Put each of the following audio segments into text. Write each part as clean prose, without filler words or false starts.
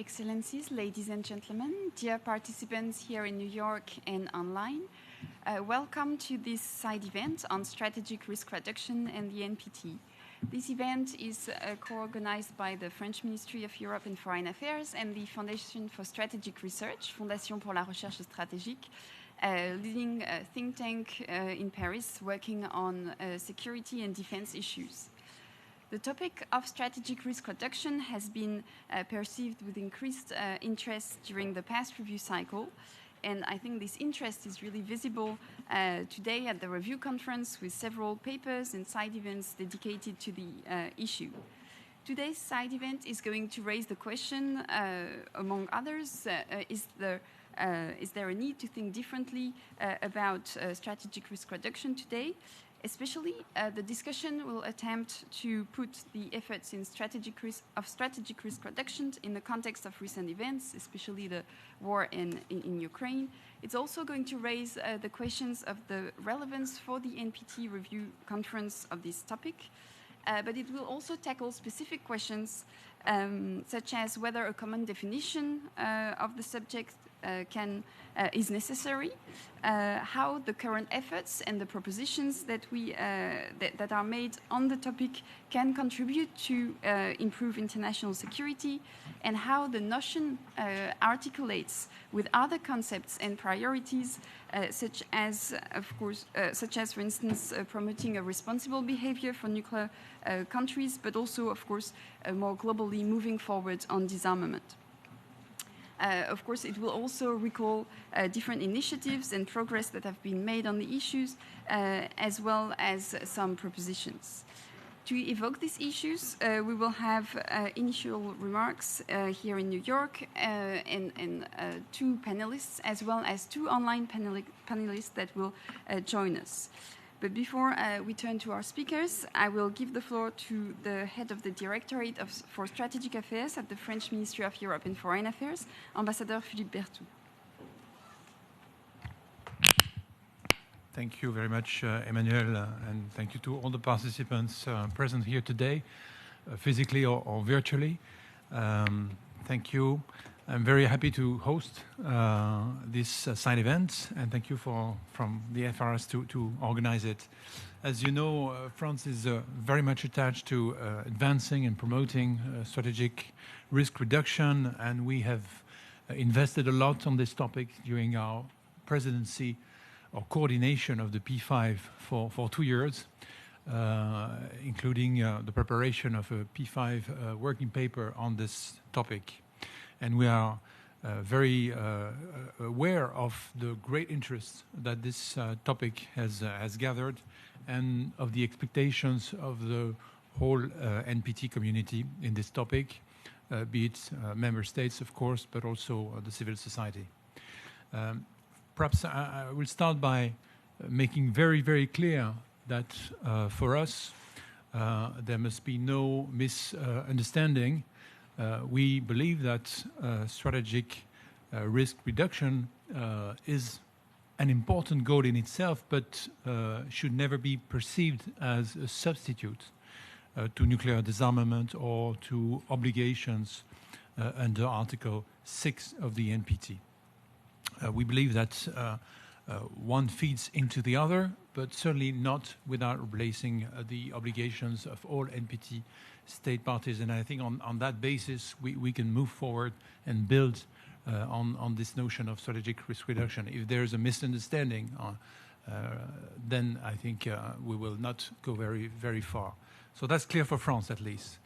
Excellencies, ladies and gentlemen, dear participants here in New York and online, welcome to this side event on strategic risk reduction and the NPT. This event is co-organized by the French Ministry of Europe and Foreign Affairs and the Fondation for Strategic Research, Fondation pour la Recherche Stratégique, leading think tank in Paris working on security and defense issues. The topic of strategic risk reduction has been perceived with increased interest during the past review cycle, and I think this interest is really visible today at the review conference with several papers and side events dedicated to the issue. Today's side event is going to raise the question, among others, is there a need to think differently about strategic risk reduction today? Especially, the discussion will attempt to put the efforts in strategic risk reduction in the context of recent events, especially the war in Ukraine. It's also going to raise the questions of the relevance for the NPT Review Conference of this topic, but it will also tackle specific questions such as whether a common definition of the subject is necessary, how the current efforts and the propositions that are made on the topic can contribute to improve international security, and how the notion articulates with other concepts and priorities, such as, for instance, promoting a responsible behavior for nuclear countries, but also, of course, more globally moving forward on disarmament. Of course, it will also recall different initiatives and progress that have been made on the issues, as well as some propositions. To evoke these issues, we will have initial remarks here in New York and two panelists, as well as two online panelists that will join us. But before we turn to our speakers, I will give the floor to the head of the Directorate for Strategic Affairs at the French Ministry of Europe and Foreign Affairs, Ambassador Philippe Bertoux. Thank you very much, Emmanuel, and thank you to all the participants present here today, physically or virtually. Thank you. I'm very happy to host this side event, and thank you from the FRS to organize it. As you know, France is very much attached to advancing and promoting strategic risk reduction, and we have invested a lot on this topic during our presidency or coordination of the P5 for 2 years, including the preparation of a P5 working paper on this topic. And we are very aware of the great interest that this topic has gathered, and of the expectations of the whole NPT community in this topic, be it member states, of course, but also the civil society. Perhaps I will start by making very, very clear that for us, there must be no misunderstanding. We believe that strategic risk reduction is an important goal in itself, but should never be perceived as a substitute to nuclear disarmament or to obligations under Article 6 of the NPT. We believe that one feeds into the other, but certainly not without replacing the obligations of all NPT state parties. And I think on that basis, we can move forward and build on this notion of strategic risk reduction. If there's a misunderstanding, then I think we will not go very, very far. So that's clear for France, at least.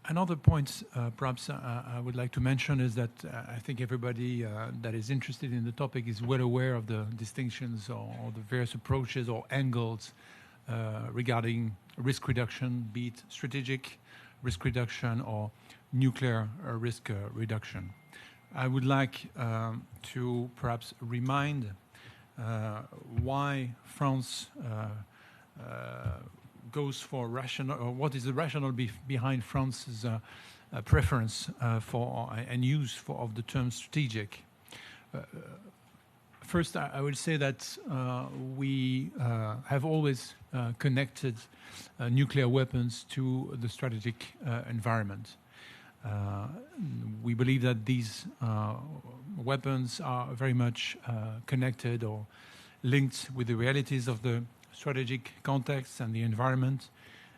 Another point perhaps I would like to mention is that I think everybody that is interested in the topic is well aware of the distinctions or the various approaches or angles regarding risk reduction, be it strategic risk reduction or nuclear risk reduction. I would like to perhaps remind why France goes for rational, or what is the rationale behind France's preference for and use of the term strategic. First, I would say that we have always connected nuclear weapons to the strategic environment. We believe that these weapons are very much connected or linked with the realities of the strategic context and the environment.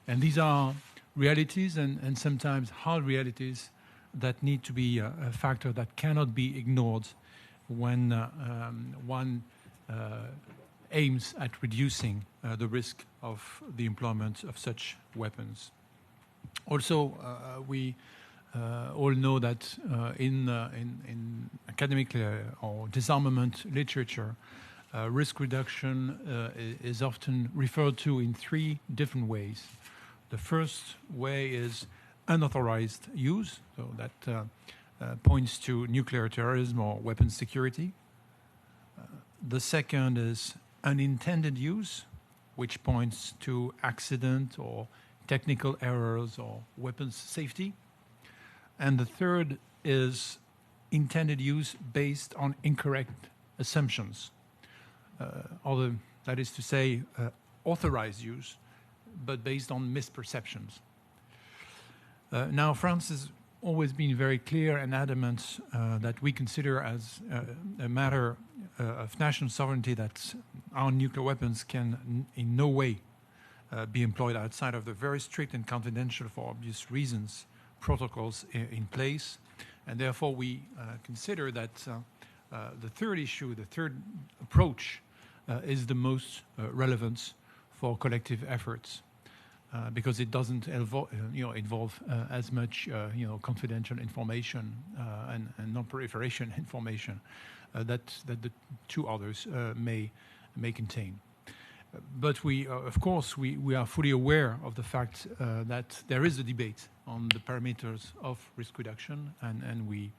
And these are realities and sometimes hard realities that need to be a factor that cannot be ignored when one aims at reducing the risk of the employment of such weapons. Also, we all know that in academic or disarmament literature, risk reduction is often referred to in three different ways. The first way is unauthorized use, so that points to nuclear terrorism or weapons security. The second is unintended use, which points to accident or technical errors or weapons safety. And the third is intended use based on incorrect assumptions. That is to say, authorized use, but based on misperceptions. Now, France has always been very clear and adamant that we consider as a matter of national sovereignty that our nuclear weapons can in no way be employed outside of the very strict and confidential, for obvious reasons, protocols in place. And therefore, we consider that the third issue, the third approach, is the most relevant for collective efforts. Because it doesn't involve as much confidential information and non-proliferation information that the two others may contain. But we, of course, we are fully aware of the fact that there is a debate on the parameters of risk reduction, and we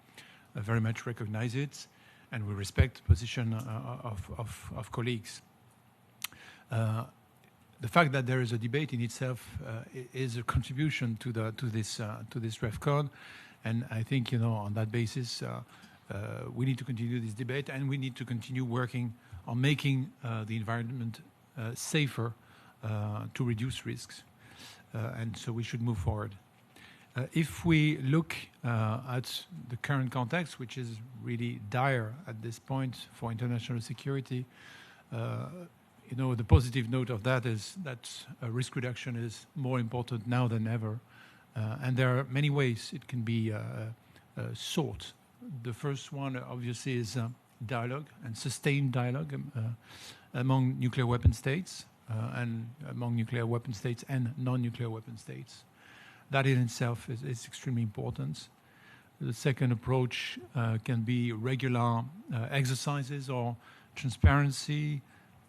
very much recognize it, and we respect the position of colleagues. The fact that there is a debate in itself is a contribution to this REFCON, and I think on that basis we need to continue this debate, and we need to continue working on making the environment safer to reduce risks, and so we should move forward. If we look at the current context, which is really dire at this point for international security. The positive note of that is that risk reduction is more important now than ever. And there are many ways it can be sought. The first one, obviously, is dialogue and sustained dialogue among nuclear weapon states and among nuclear weapon states and non-nuclear weapon states. That in itself is extremely important. The second approach can be regular exercises or transparency,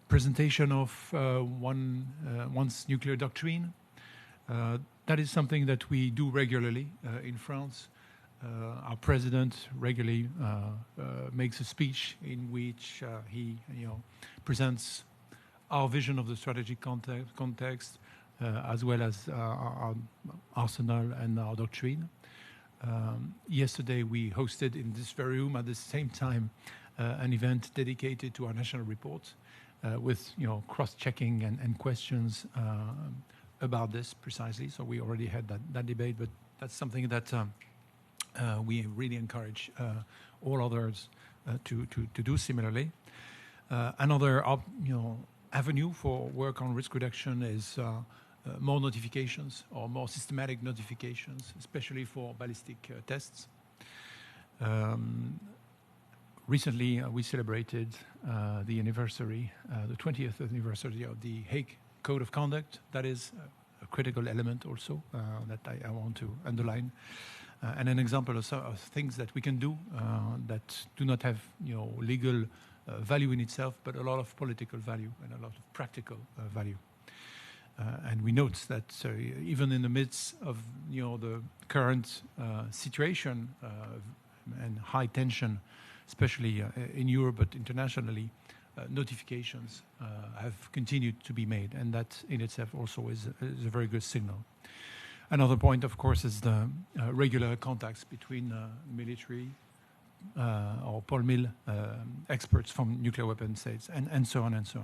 presentation of one's nuclear doctrine. That is something that we do regularly in France. Our president regularly makes a speech in which he presents our vision of the strategic context as well as our arsenal and our doctrine. Yesterday we hosted in this very room at the same time an event dedicated to our national report. With cross-checking and questions about this precisely. So we already had that debate, but that's something that we really encourage all others to do similarly. Another avenue for work on risk reduction is more notifications or more systematic notifications, especially for ballistic tests. Recently, we celebrated the anniversary, the 20th anniversary of the Hague Code of Conduct. That is a critical element also that I want to underline. And an example of things that we can do that do not have legal value in itself, but a lot of political value and a lot of practical value. And we note that even in the midst of the current situation and high tension, especially in Europe, but internationally, notifications have continued to be made, and that in itself also is a very good signal. Another point, of course, is the regular contacts between military or Pol-Mil experts from nuclear weapon states, and so on and so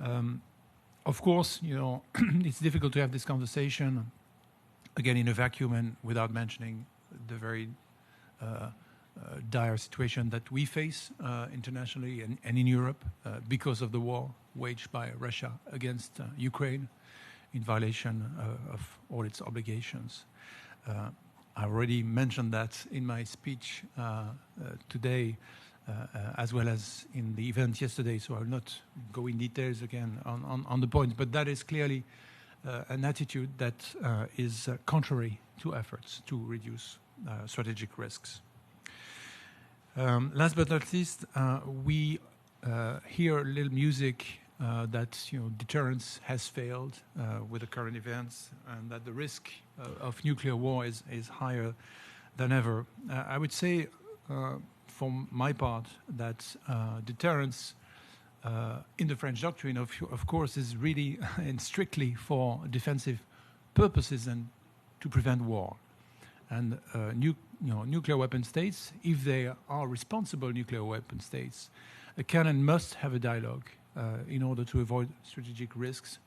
on. Of course, it's difficult to have this conversation, again, in a vacuum and without mentioning the very dire situation that we face internationally and in Europe because of the war waged by Russia against Ukraine in violation of all its obligations. I already mentioned that in my speech today, as well as in the event yesterday, so I will not go in details again on the point, but that is clearly an attitude that is contrary to efforts to reduce strategic risks. Last but not least, we hear a little music that deterrence has failed with the current events, and that the risk of nuclear war is higher than ever. I would say, for my part, that deterrence in the French doctrine, of course, is really and strictly for defensive purposes and to prevent war. And nuclear weapon states, if they are responsible nuclear weapon states, can and must have a dialogue in order to avoid strategic risks.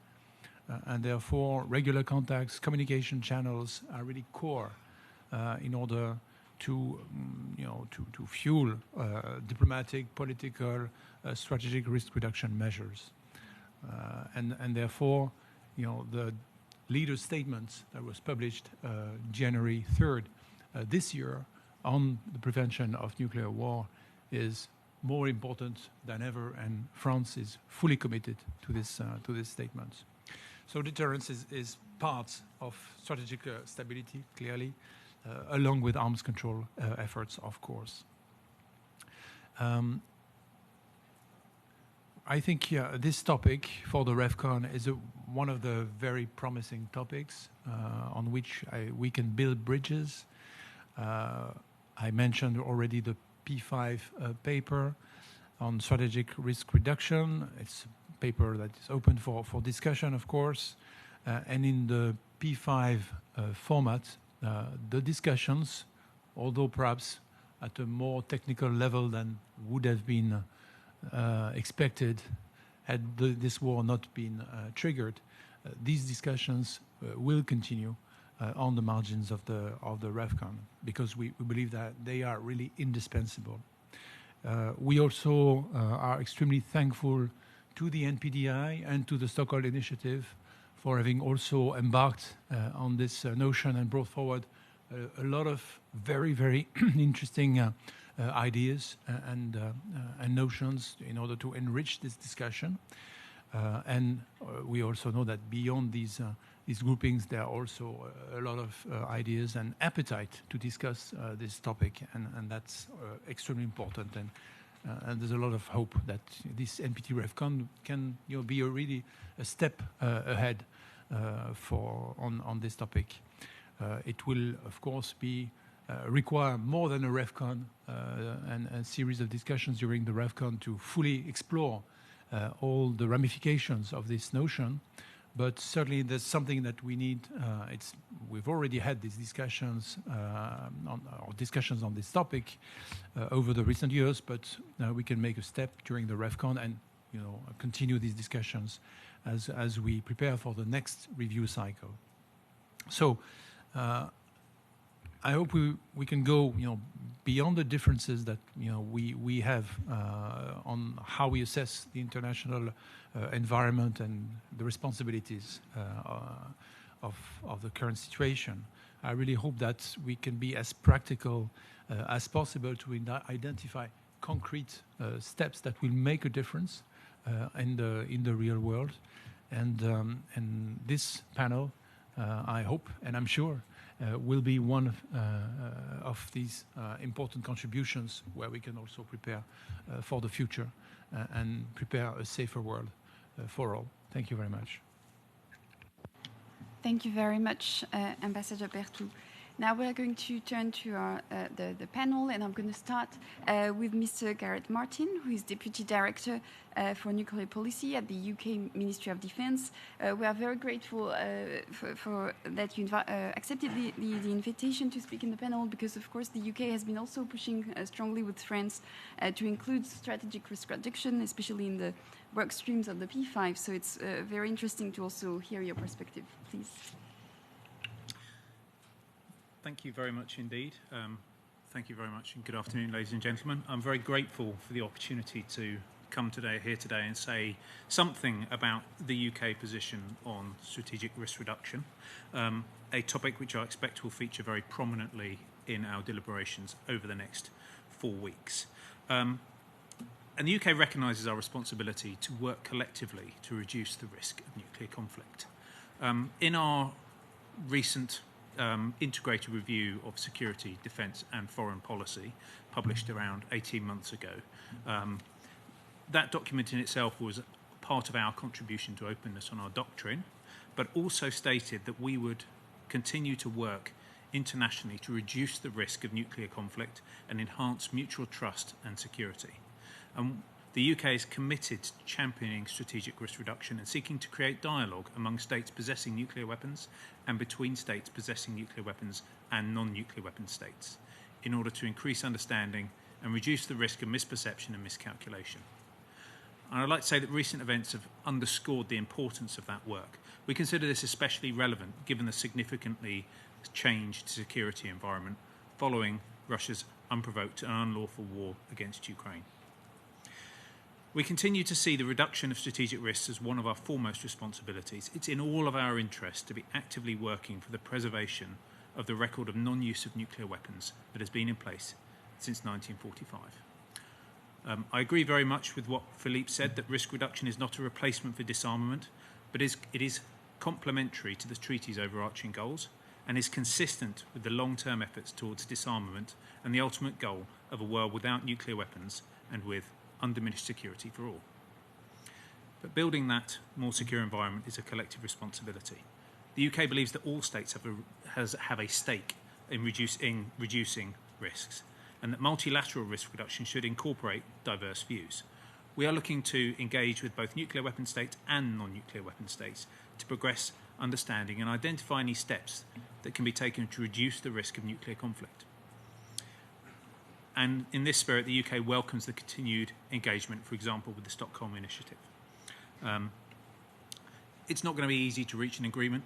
And therefore, regular contacts, communication channels are really core in order to fuel diplomatic, political, strategic risk reduction measures. And therefore, the leader statement that was published January 3rd this year on the prevention of nuclear war is more important than ever, and France is fully committed to this statement. So deterrence is part of strategic stability, clearly, along with arms control efforts, of course. I think this topic for the RevCon is one of the very promising topics on which we can build bridges. I mentioned already the P5 paper on strategic risk reduction. It's a paper that is open for discussion, of course. And in the P5 format, the discussions, although perhaps at a more technical level than would have been expected had this war not been triggered, these discussions will continue on the margins of the RevCon, because we believe that they are really indispensable. We also are extremely thankful to the NPDI and to the Stockholm Initiative for having also embarked on this notion and brought forward a lot of very, very interesting ideas and notions in order to enrich this discussion. And we also know that beyond these groupings, there are also a lot of ideas and appetite to discuss this topic, and that's extremely important. And there's a lot of hope that this NPT RevCon can be really a step ahead on this topic. It will, of course, require more than a RevCon and a series of discussions during the RevCon to fully explore all the ramifications of this notion. But certainly there's something that we need. We've already had these discussions on this topic over the recent years, but we can make a step during the RevCon and continue these discussions as we prepare for the next review cycle. So I hope we can go beyond the differences that we have on how we assess the international environment and the responsibilities of the current situation. I really hope that we can be as practical as possible to identify concrete steps that will make a difference in the real world. And this panel, I hope and I'm sure, will be one of these important contributions where we can also prepare for the future and prepare a safer world for all. Thank you very much. Thank you very much, Ambassador Bertoux. Now we're going to turn to the panel, and I'm going to start with Mr. Garret Martin, who is Deputy Director for Nuclear Policy at the UK Ministry of Defence. We are very grateful for that you accepted the invitation to speak in the panel, because of course the UK has been also pushing strongly with France to include strategic risk reduction, especially in the work streams of the P5. So it's very interesting to also hear your perspective, please. Thank you very much indeed. Thank you very much, and good afternoon, ladies and gentlemen. I'm very grateful for the opportunity to come here today and say something about the UK position on strategic risk reduction, a topic which I expect will feature very prominently in our deliberations over the next 4 weeks. And the UK recognises our responsibility to work collectively to reduce the risk of nuclear conflict. In our recent Integrated Review of Security, Defence and Foreign Policy, published around 18 months ago, that document in itself was part of our contribution to openness on our doctrine, but also stated that we would continue to work internationally to reduce the risk of nuclear conflict and enhance mutual trust and security. The UK is committed to championing strategic risk reduction and seeking to create dialogue among states possessing nuclear weapons and between states possessing nuclear weapons and non-nuclear weapon states in order to increase understanding and reduce the risk of misperception and miscalculation. And I'd like to say that recent events have underscored the importance of that work. We consider this especially relevant given the significantly changed security environment following Russia's unprovoked and unlawful war against Ukraine. We continue to see the reduction of strategic risks as one of our foremost responsibilities. It's in all of our interest to be actively working for the preservation of the record of non-use of nuclear weapons that has been in place since 1945. I agree very much with what Philippe said, that risk reduction is not a replacement for disarmament, but it is complementary to the treaty's overarching goals and is consistent with the long-term efforts towards disarmament and the ultimate goal of a world without nuclear weapons and with undiminished security for all. But building that more secure environment is a collective responsibility. The UK believes that all states have a stake in reducing risks, and that multilateral risk reduction should incorporate diverse views. We are looking to engage with both nuclear weapon states and non-nuclear weapon states to progress understanding and identify any steps that can be taken to reduce the risk of nuclear conflict. And in this spirit, the UK welcomes the continued engagement, for example, with the Stockholm Initiative. It's not going to be easy to reach an agreement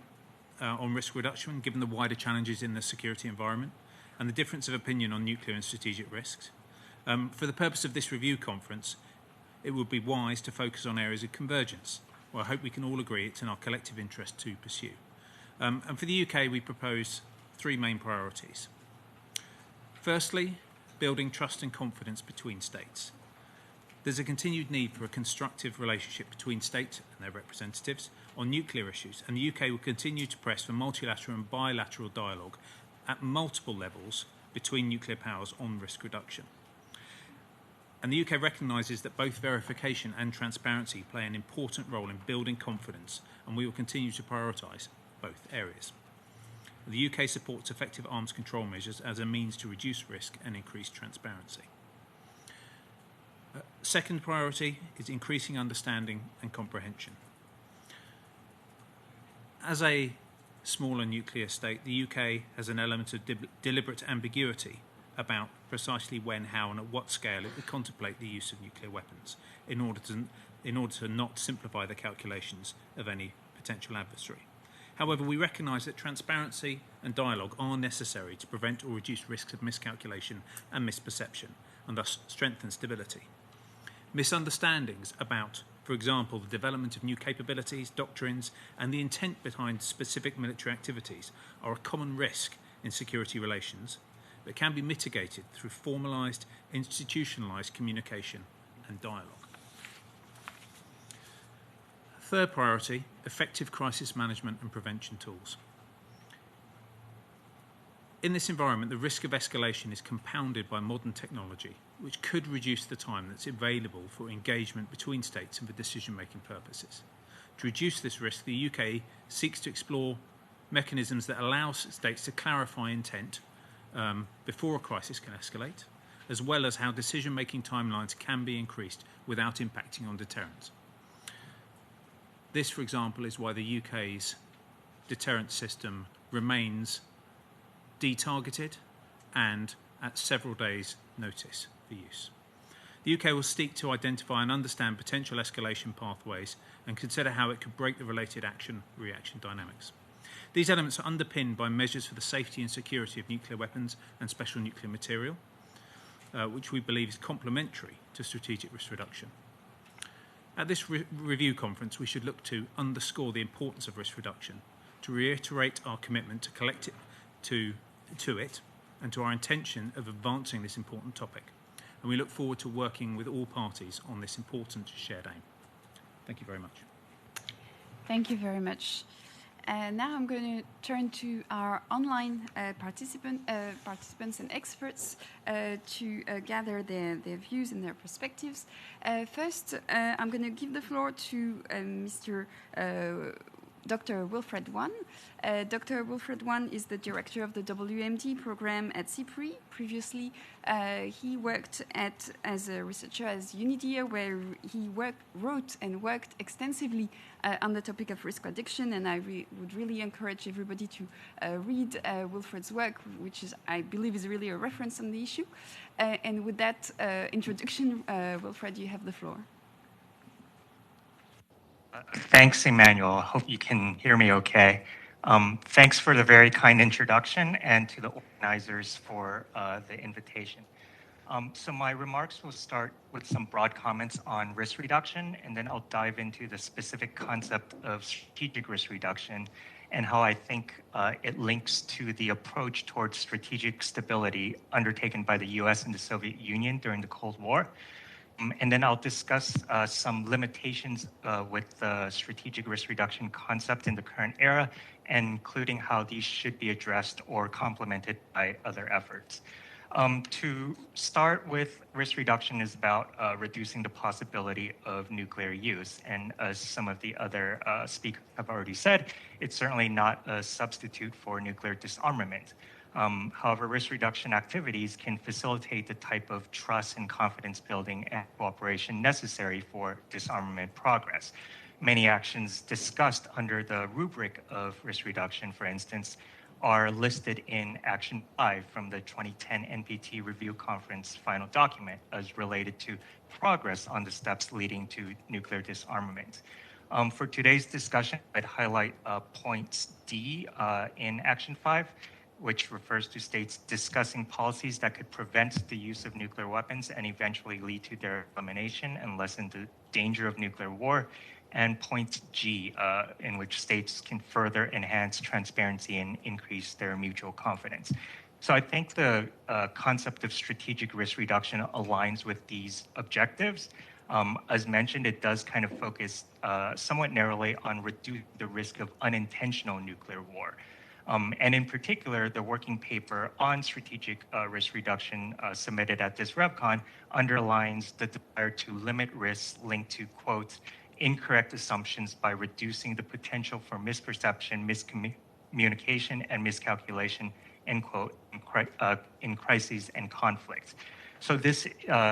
on risk reduction, given the wider challenges in the security environment and the difference of opinion on nuclear and strategic risks. For the purpose of this review conference, it would be wise to focus on areas of convergence, where I hope we can all agree it's in our collective interest to pursue. And for the UK, we propose 3 main priorities. Firstly, building trust and confidence between states. There's a continued need for a constructive relationship between states and their representatives on nuclear issues, and the UK will continue to press for multilateral and bilateral dialogue at multiple levels between nuclear powers on risk reduction. And the UK recognises that both verification and transparency play an important role in building confidence, and we will continue to prioritise both areas. The UK supports effective arms control measures as a means to reduce risk and increase transparency. Second priority is increasing understanding and comprehension. As a smaller nuclear state, the UK has an element of deliberate ambiguity about precisely when, how and at what scale it would contemplate the use of nuclear weapons in order to not simplify the calculations of any potential adversary. However, we recognise that transparency and dialogue are necessary to prevent or reduce risks of miscalculation and misperception, and thus strengthen stability. Misunderstandings about, for example, the development of new capabilities, doctrines, and the intent behind specific military activities are a common risk in security relations that can be mitigated through formalised, institutionalised communication and dialogue. Third priority, effective crisis management and prevention tools. In this environment, the risk of escalation is compounded by modern technology, which could reduce the time that's available for engagement between states and for decision-making purposes. To reduce this risk, the UK seeks to explore mechanisms that allow states to clarify intent before a crisis can escalate, as well as how decision-making timelines can be increased without impacting on deterrence. This, for example, is why the UK's deterrence system remains detargeted and at several days' notice for use. The UK will seek to identify and understand potential escalation pathways and consider how it could break the related action-reaction dynamics. These elements are underpinned by measures for the safety and security of nuclear weapons and special nuclear material, which we believe is complementary to strategic risk reduction. At this review conference, we should look to underscore the importance of risk reduction, to reiterate our commitment to it, and to our intention of advancing this important topic. And we look forward to working with all parties on this important shared aim. Thank you very much. Thank you very much. Now I'm going to turn to our online participants and experts to gather their views and their perspectives. First, I'm going to give the floor to Mr. Dr. Wilfred Wan. Dr. Wilfred Wan is the director of the WMD program at CIPRI. Previously, he worked as a researcher at UNIDIA, where he wrote and worked extensively on the topic of risk reduction, and I would really encourage everybody to read Wilfred's work, which I believe is really a reference on the issue. And with that introduction, Wilfred, you have the floor. Thanks, Emmanuel. I hope you can hear me okay. Thanks for the very kind introduction and to the organizers for the invitation. So my remarks will start with some broad comments on risk reduction, and then I'll dive into the specific concept of strategic risk reduction and how I think it links to the approach towards strategic stability undertaken by the US and the Soviet Union during the Cold War. And then I'll discuss some limitations with the strategic risk reduction concept in the current era, and including how these should be addressed or complemented by other efforts. To start with, risk reduction is about reducing the possibility of nuclear use. And as some of the other speakers have already said, it's certainly not a substitute for nuclear disarmament. However, risk reduction activities can facilitate the type of trust and confidence building and cooperation necessary for disarmament progress. Many actions discussed under the rubric of risk reduction, for instance, are listed in Action 5 from the 2010 NPT Review Conference final document as related to progress on the steps leading to nuclear disarmament. For today's discussion, I'd highlight points D in Action 5, which refers to states discussing policies that could prevent the use of nuclear weapons and eventually lead to their elimination and lessen the danger of nuclear war, and point G, in which states can further enhance transparency and increase their mutual confidence. So I think the concept of strategic risk reduction aligns with these objectives. As mentioned, it does kind of focus somewhat narrowly on reducing the risk of unintentional nuclear war. And in particular, the working paper on strategic risk reduction submitted at this RevCon underlines the desire to limit risks linked to, quote, incorrect assumptions by reducing the potential for misperception, miscommunication, and miscalculation, end quote, in crises and conflicts. So this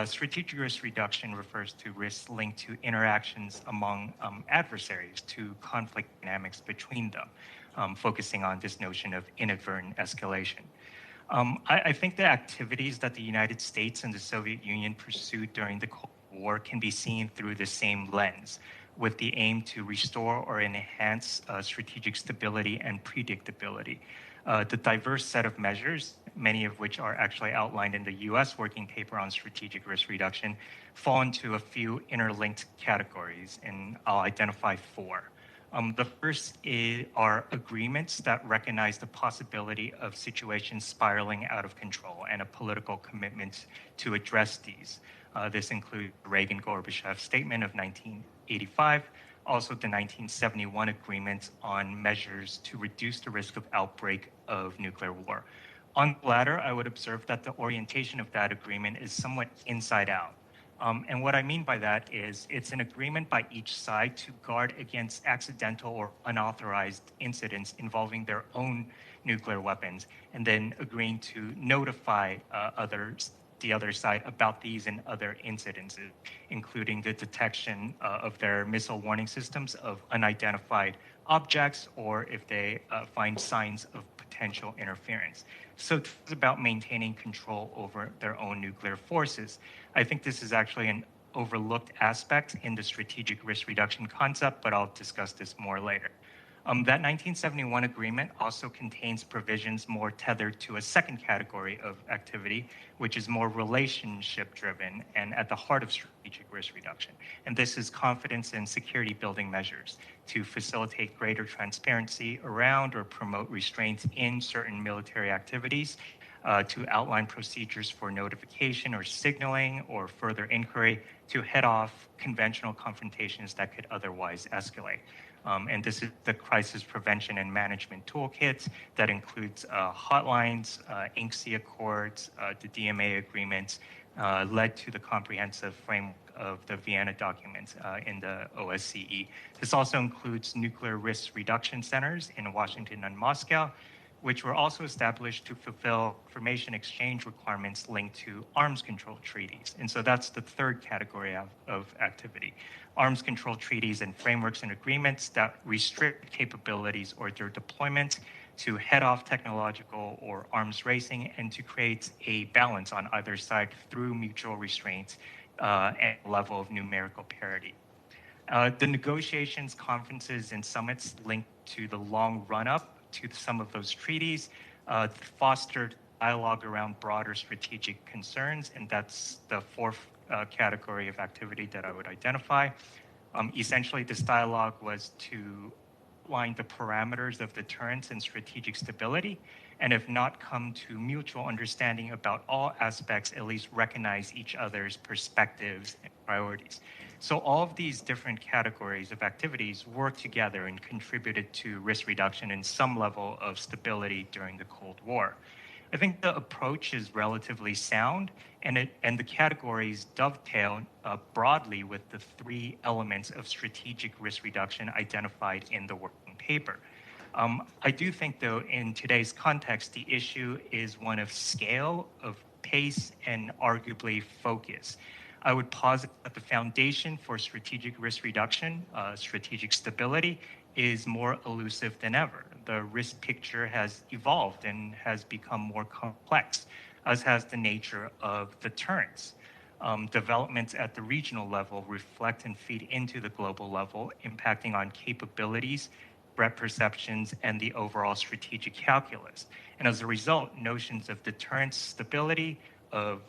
strategic risk reduction refers to risks linked to interactions among adversaries, to conflict dynamics between them. Focusing on this notion of inadvertent escalation. I think the activities that the United States and the Soviet Union pursued during the Cold War can be seen through the same lens, with the aim to restore or enhance strategic stability and predictability. The diverse set of measures, many of which are actually outlined in the US working paper on strategic risk reduction, fall into a few interlinked categories, and I'll identify four. The first are agreements that recognize the possibility of situations spiraling out of control and a political commitment to address these. This includes the Reagan-Gorbachev Statement of 1985, also the 1971 Agreement on measures to reduce the risk of outbreak of nuclear war. On the latter, I would observe that the orientation of that agreement is somewhat inside out. And what I mean by that is it's an agreement by each side to guard against accidental or unauthorized incidents involving their own nuclear weapons, and then agreeing to notify the other side about these and other incidences, including the detection of their missile warning systems of unidentified objects, or if they find signs of potential interference. So it's about maintaining control over their own nuclear forces. I think this is actually an overlooked aspect in the strategic risk reduction concept, but I'll discuss this more later. That 1971 agreement also contains provisions more tethered to a second category of activity, which is more relationship-driven and at the heart of strategic risk reduction. And this is confidence and security-building measures to facilitate greater transparency around or promote restraints in certain military activities, to outline procedures for notification or signaling or further inquiry to head off conventional confrontations that could otherwise escalate. And this is the Crisis Prevention and Management Toolkit that includes hotlines, INCSI Accords, the DMA agreements, led to the comprehensive framework of the Vienna documents in the OSCE. This also includes nuclear risk reduction centers in Washington and Moscow, which were also established to fulfill information exchange requirements linked to arms control treaties. And so that's the third category of activity. Arms control treaties and frameworks and agreements that restrict capabilities or their deployment to head off technological or arms racing and to create a balance on either side through mutual restraints and level of numerical parity. The negotiations, conferences, and summits linked to the long run-up to some of those treaties fostered dialogue around broader strategic concerns, and that's the fourth category of activity that I would identify. Essentially, this dialogue was to outline the parameters of deterrence and strategic stability, and if not come to mutual understanding about all aspects, at least recognize each other's perspectives and priorities. So all of these different categories of activities worked together and contributed to risk reduction and some level of stability during the Cold War. I think the approach is relatively sound, and the categories dovetail broadly with the three elements of strategic risk reduction identified in the working paper. I do think, though, in today's context, the issue is one of scale, of pace, and arguably focus. I would posit that the foundation for strategic risk reduction, strategic stability, is more elusive than ever. The risk picture has evolved and has become more complex, as has the nature of deterrence. Developments at the regional level reflect and feed into the global level, impacting on capabilities, threat perceptions, and the overall strategic calculus. And as a result, notions of deterrence stability, of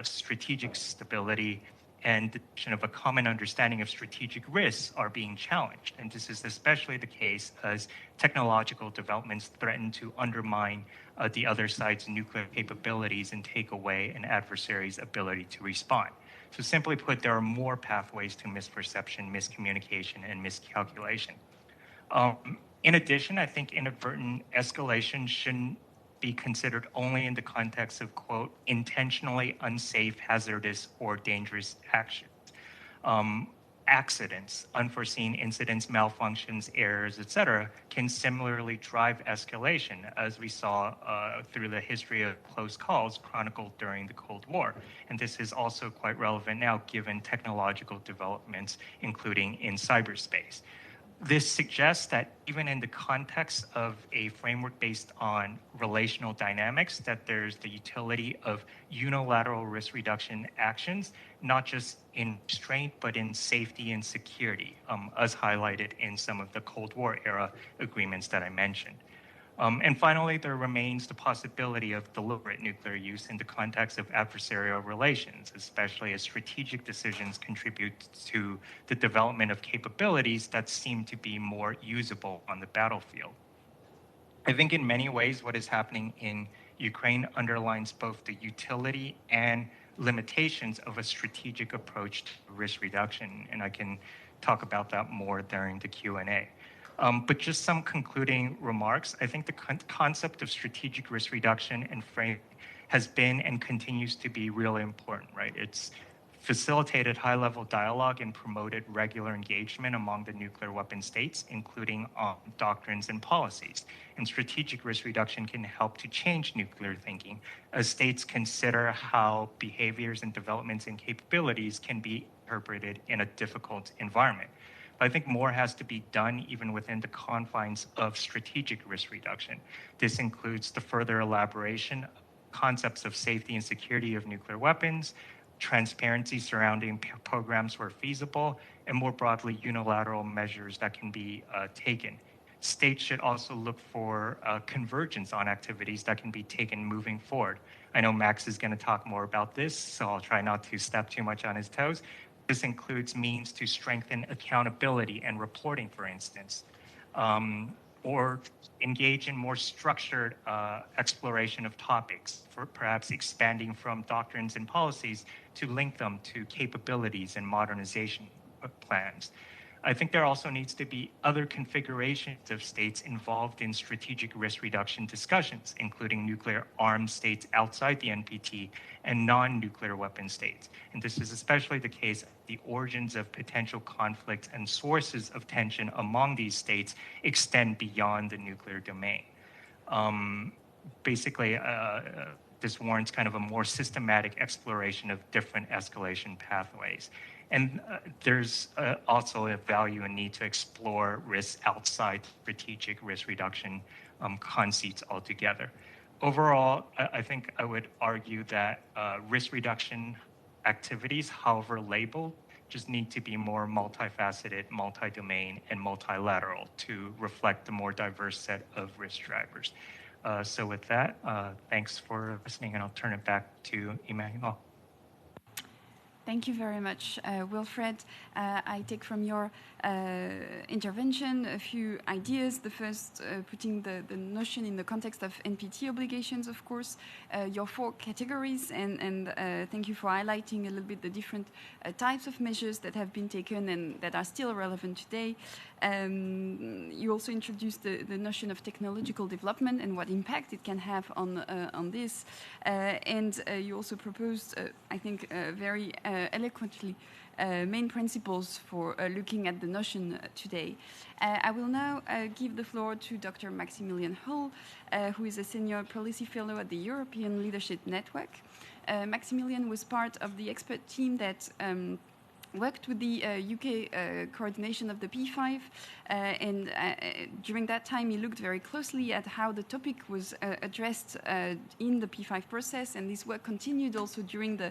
strategic stability, and the notion of a common understanding of strategic risks are being challenged. And this is especially the case as technological developments threaten to undermine the other side's nuclear capabilities and take away an adversary's ability to respond. So simply put, there are more pathways to misperception, miscommunication, and miscalculation. In addition, I think inadvertent escalation shouldn't be considered only in the context of, quote, intentionally unsafe, hazardous, or dangerous actions. Accidents, unforeseen incidents, malfunctions, errors, etc., can similarly drive escalation, as we saw through the history of close calls chronicled during the Cold War. And this is also quite relevant now, given technological developments, including in cyberspace. This suggests that even in the context of a framework based on relational dynamics, that there's the utility of unilateral risk reduction actions, not just in restraint, but in safety and security, as highlighted in some of the Cold War era agreements that I mentioned. And finally, there remains the possibility of deliberate nuclear use in the context of adversarial relations, especially as strategic decisions contribute to the development of capabilities that seem to be more usable on the battlefield. I think in many ways what is happening in Ukraine underlines both the utility and limitations of a strategic approach to risk reduction, and I can talk about that more during the Q&A. But just some concluding remarks. I think the concept of strategic risk reduction and frame has been and continues to be really important, right? It's facilitated high-level dialogue and promoted regular engagement among the nuclear weapon states, including doctrines and policies. And strategic risk reduction can help to change nuclear thinking as states consider how behaviors and developments and capabilities can be interpreted in a difficult environment. I think more has to be done even within the confines of strategic risk reduction. This includes the further elaboration of concepts of safety and security of nuclear weapons, transparency surrounding programs where feasible, and more broadly, unilateral measures that can be taken. states should also look for convergence on activities that can be taken moving forward. I know Max is going to talk more about this, so I'll try not to step too much on his toes. This includes means to strengthen accountability and reporting, for instance, or engage in more structured exploration of topics, for perhaps expanding from doctrines and policies to link them to capabilities and modernization plans. I think there also needs to be other configurations of states involved in strategic risk reduction discussions, including nuclear armed states outside the NPT and non-nuclear weapon states. And this is especially the case at the origins of potential conflicts and sources of tension among these states extend beyond the nuclear domain. Basically, this warrants kind of a more systematic exploration of different escalation pathways. And there's also a value and need to explore risks outside strategic risk reduction conceits altogether. Overall, I think I would argue that risk reduction activities, however labeled, just need to be more multifaceted, multi-domain, and multilateral to reflect the more diverse set of risk drivers. So with that, thanks for listening, and I'll turn it back to Emmanuel. Thank you very much, Wilfred. I take from your intervention a few ideas. The first, putting the notion in the context of NPT obligations, of course, your 4 categories, and thank you for highlighting a little bit the different types of measures that have been taken and that are still relevant today. You also introduced the notion of technological development and what impact it can have on this. And you also proposed, I think, very eloquently main principles for looking at the notion today. I will now give the floor to Dr. Maximilian Hull, who is a senior policy fellow at the European Leadership Network. Maximilian was part of the expert team that worked with the UK coordination of the P5, and during that time he looked very closely at how the topic was addressed in the P5 process, and this work continued also during the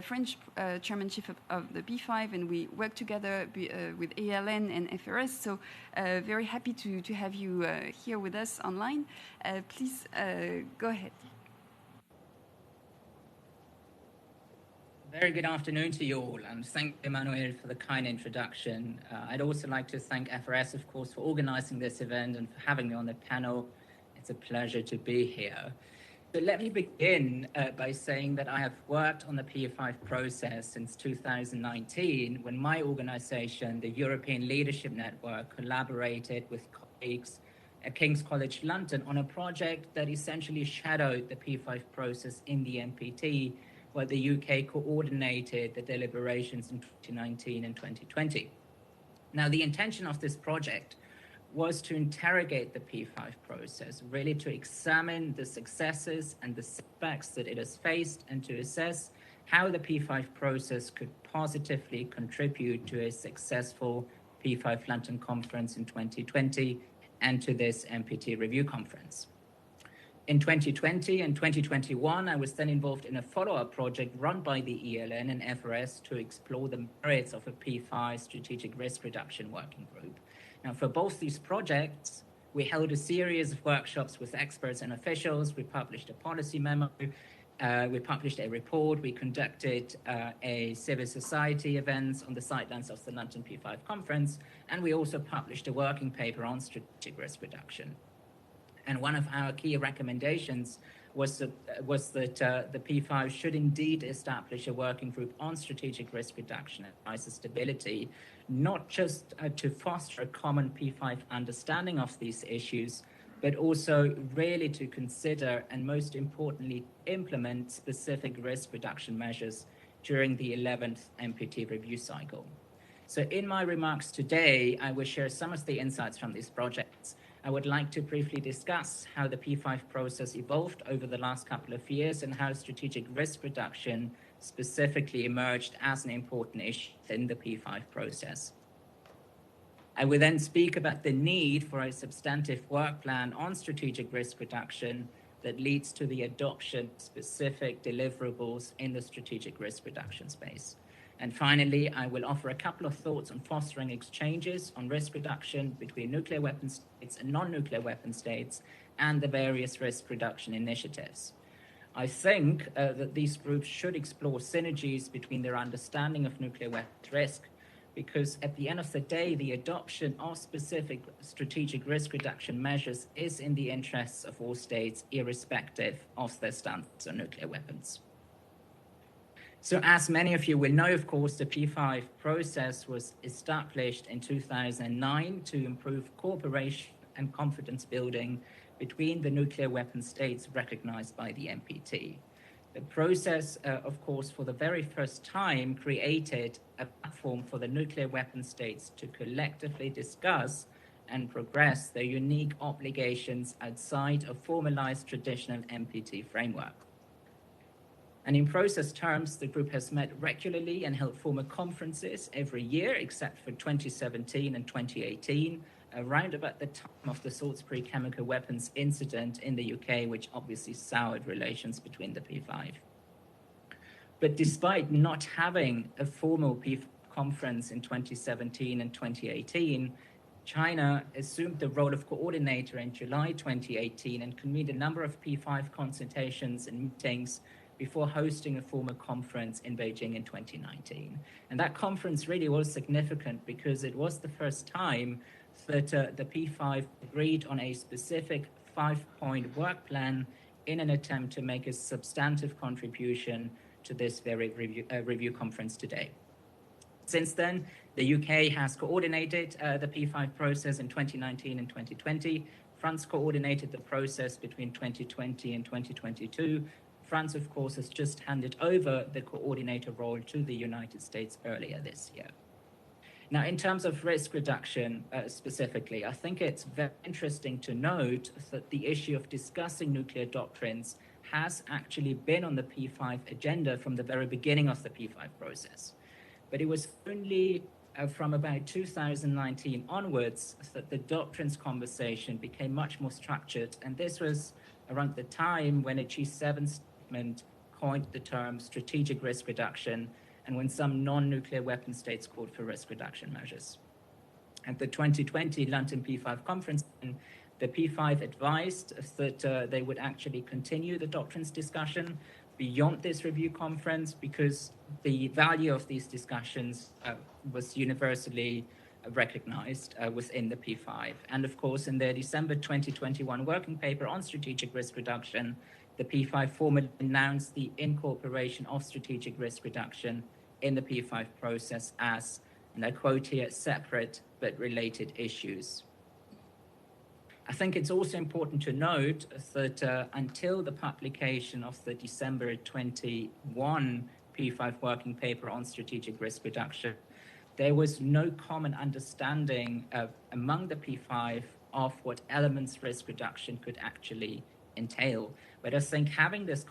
French chairmanship of the P5, and we worked together with ALN and FRS, so very happy to have you here with us online. Please go ahead. Very good afternoon to you all, and thank Emmanuel for the kind introduction. I'd also like to thank FRS, of course, for organizing this event and for having me on the panel. It's a pleasure to be here. So let me begin by saying that I have worked on the P5 process since 2019, when my organization, the European Leadership Network, collaborated with colleagues at King's College London on a project that essentially shadowed the P5 process in the NPT, where the UK coordinated the deliberations in 2019 and 2020. Now, the intention of this project was to interrogate the P5 process, really to examine the successes and the setbacks that it has faced, and to assess how the P5 process could positively contribute to a successful P5 London conference in 2020 and to this NPT Review Conference. In 2020 and 2021, I was then involved in a follow-up project run by the ELN and FRS to explore the merits of a P5 strategic risk reduction working group. Now, for both these projects, we held a series of workshops with experts and officials. We published a policy memo. We published a report. We conducted a civil society events on the sidelines of the London P5 conference. And we also published a working paper on strategic risk reduction. And one of our key recommendations was that the P5 should indeed establish a working group on strategic risk reduction and crisis stability, not just to foster a common P5 understanding of these issues, but also really to consider and most importantly, implement specific risk reduction measures during the 11th NPT review cycle. So in my remarks today, I will share some of the insights from these projects. I would like to briefly discuss how the P5 process evolved over the last couple of years and how strategic risk reduction specifically emerged as an important issue in the P5 process. I will then speak about the need for a substantive work plan on strategic risk reduction that leads to the adoption of specific deliverables in the strategic risk reduction space. And finally, I will offer a couple of thoughts on fostering exchanges on risk reduction between nuclear weapon states and non-nuclear weapon states and the various risk reduction initiatives. I think that these groups should explore synergies between their understanding of nuclear weapons risk, because at the end of the day, the adoption of specific strategic risk reduction measures is in the interests of all states, irrespective of their stance on nuclear weapons. So as many of you will know, of course, the P5 process was established in 2009 to improve cooperation and confidence building between the nuclear weapon states recognized by the NPT. The process, of course, for the very first time created a platform for the nuclear weapon states to collectively discuss and progress their unique obligations outside of formalized traditional NPT framework. And in process terms, the group has met regularly and held formal conferences every year, except for 2017 and 2018, around about the time of the Salisbury chemical weapons incident in the UK, which obviously soured relations between the P5. But despite not having a formal P5 conference in 2017 and 2018, China assumed the role of coordinator in July 2018 and convened a number of P5 consultations and meetings before hosting a formal conference in Beijing in 2019. And that conference really was significant because it was the first time that the P5 agreed on a specific 5-point work plan in an attempt to make a substantive contribution to this very review conference today. Since then, the UK has coordinated the P5 process in 2019 and 2020. France coordinated the process between 2020 and 2022. France, of course, has just handed over the coordinator role to the United States earlier this year. Now, in terms of risk reduction specifically, I think it's very interesting to note that the issue of discussing nuclear doctrines has actually been on the P5 agenda from the very beginning of the P5 process. But it was only from about 2019 onwards that the doctrines conversation became much more structured. And this was around the time when a G7 statement coined the term strategic risk reduction, and when some non-nuclear weapon states called for risk reduction measures. At the 2020 London P5 conference, the P5 advised that they would actually continue the doctrines discussion beyond this review conference because the value of these discussions was universally recognized within the P5. And of course, in their December 2021 working paper on strategic risk reduction, the P5 formally announced the incorporation of strategic risk reduction in the P5 process as, and I quote here, separate but related issues. I think it's also important to note that until the publication of the December 21 P5 working paper on strategic risk reduction, there was no common understanding among the P5 of what elements risk reduction could actually entail. But I think having this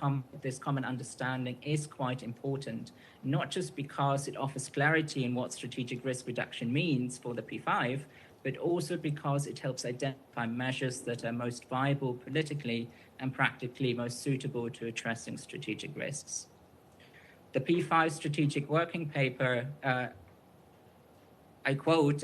common understanding is quite important, not just because it offers clarity in what strategic risk reduction means for the P5, but also because it helps identify measures that are most viable politically and practically most suitable to addressing strategic risks. The P5 strategic working paper, I quote,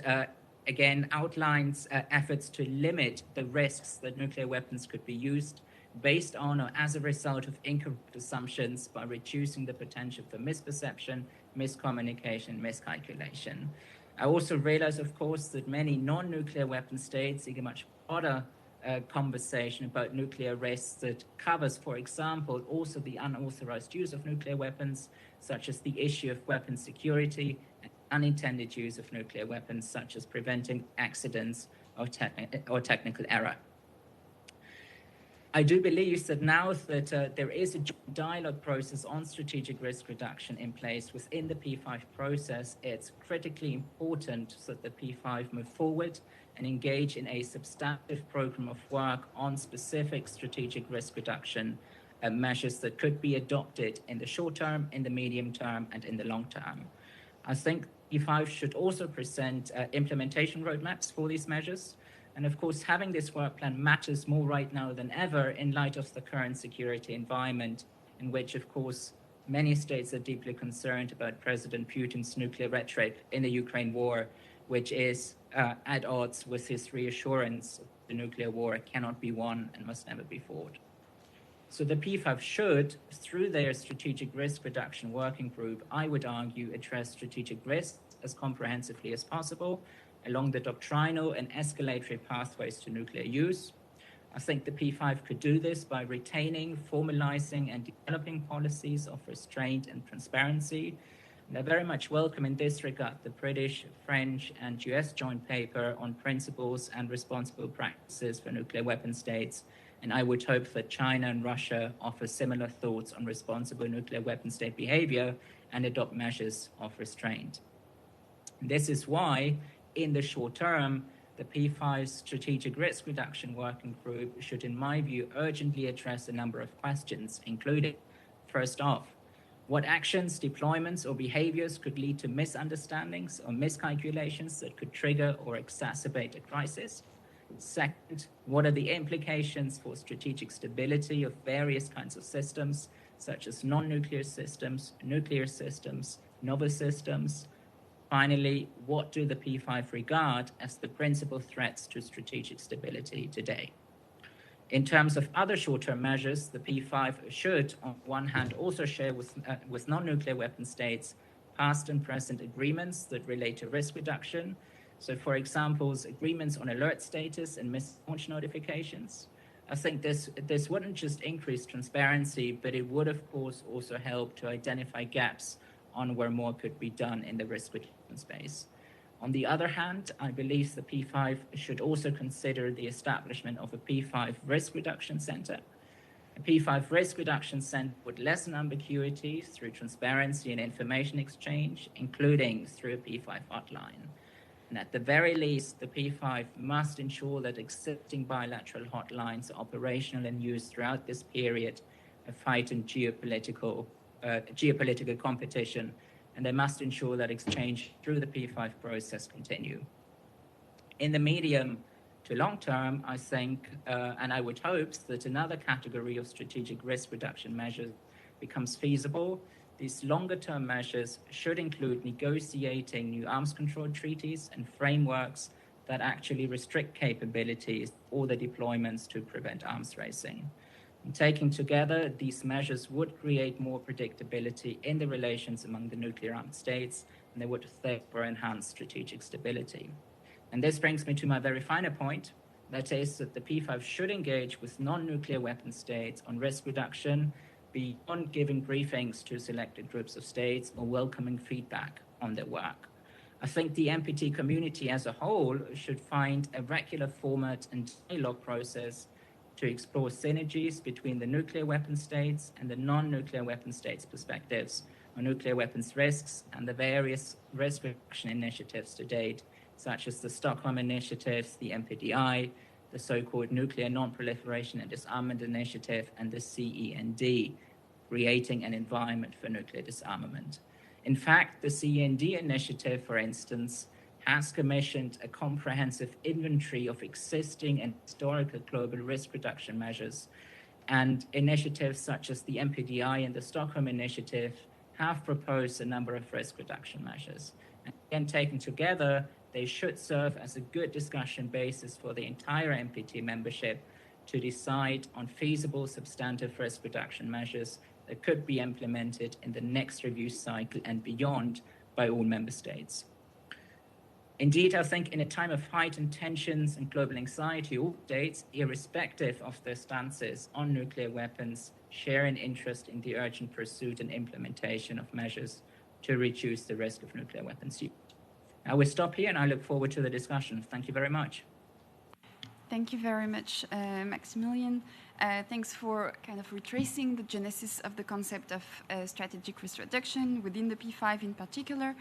again, outlines efforts to limit the risks that nuclear weapons could be used based on or as a result of incorrect assumptions by reducing the potential for misperception, miscommunication, miscalculation. I also realize, of course, that many non-nuclear weapon states seek a much broader conversation about nuclear risks that covers, for example, also the unauthorized use of nuclear weapons, such as the issue of weapon security and unintended use of nuclear weapons, such as preventing accidents or technical error. I do believe that now that there is a dialogue process on strategic risk reduction in place within the P5 process, it's critically important that the P5 move forward and engage in a substantive program of work on specific strategic risk reduction measures that could be adopted in the short term, in the medium term, and in the long term. I think P5 should also present implementation roadmaps for these measures. And of course, having this work plan matters more right now than ever in light of the current security environment, in which, of course, many states are deeply concerned about President Putin's nuclear rhetoric in the Ukraine war, which is at odds with his reassurance the nuclear war cannot be won and must never be fought. So the P5 should, through their strategic risk reduction working group, I would argue, address strategic risks as comprehensively as possible along the doctrinal and escalatory pathways to nuclear use. I think the P5 could do this by retaining, formalizing, and developing policies of restraint and transparency. And I very much welcome in this regard the British, French, and US joint paper on principles and responsible practices for nuclear weapon states. And I would hope that China and Russia offer similar thoughts on responsible nuclear weapon state behavior and adopt measures of restraint. This is why, in the short term, the P5 Strategic Risk Reduction Working Group should, in my view, urgently address a number of questions, including, first off, what actions, deployments, or behaviors could lead to misunderstandings or miscalculations that could trigger or exacerbate a crisis? Second, what are the implications for strategic stability of various kinds of systems, such as non-nuclear systems, nuclear systems, novel systems? Finally, what do the P5 regard as the principal threats to strategic stability today? In terms of other short-term measures, the P5 should, on one hand, also share with non-nuclear weapon states past and present agreements that relate to risk reduction. So, for example, agreements on alert status and missed launch notifications. I think this wouldn't just increase transparency, but it would, of course, also help to identify gaps on where more could be done in the risk reduction space. On the other hand, I believe the P5 should also consider the establishment of a P5 Risk Reduction Center. A P5 Risk Reduction Center would lessen ambiguity through transparency and information exchange, including through a P5 hotline. And at the very least, the P5 must ensure that existing bilateral hotlines are operational and used throughout this period of heightened geopolitical competition, and they must ensure that exchange through the P5 process continue. In the medium to long term, I think, and I would hope, that another category of strategic risk reduction measures becomes feasible. These longer term measures should include negotiating new arms control treaties and frameworks that actually restrict capabilities or the deployments to prevent arms racing. And taken together, these measures would create more predictability in the relations among the nuclear armed states, and they would therefore enhance strategic stability. And this brings me to my very final point, that is that the P5 should engage with non-nuclear weapon states on risk reduction beyond giving briefings to selected groups of states or welcoming feedback on their work. I think the NPT community as a whole should find a regular format and dialogue process to explore synergies between the nuclear weapon states and the non-nuclear weapon states' perspectives on nuclear weapons risks and the various risk reduction initiatives to date, such as the Stockholm Initiative, the NPDI, the so-called Nuclear Non-Proliferation and Disarmament Initiative, and the CEND, Creating an Environment for Nuclear Disarmament. In fact, the CEND initiative, for instance, has commissioned a comprehensive inventory of existing and historical global risk reduction measures, and initiatives such as the NPDI and the Stockholm Initiative have proposed a number of risk reduction measures. And again, taken together, they should serve as a good discussion basis for the entire NPT membership to decide on feasible substantive risk reduction measures that could be implemented in the next review cycle and beyond by all member states. Indeed, I think in a time of heightened tensions and global anxiety, all states, irrespective of their stances on nuclear weapons, share an interest in the urgent pursuit and implementation of measures to reduce the risk of nuclear weapons use. I will stop here and I look forward to the discussion. Thank you very much. Thank you very much, Maximilian. Thanks for kind of retracing the genesis of the concept of strategic risk reduction within the P5 in particular,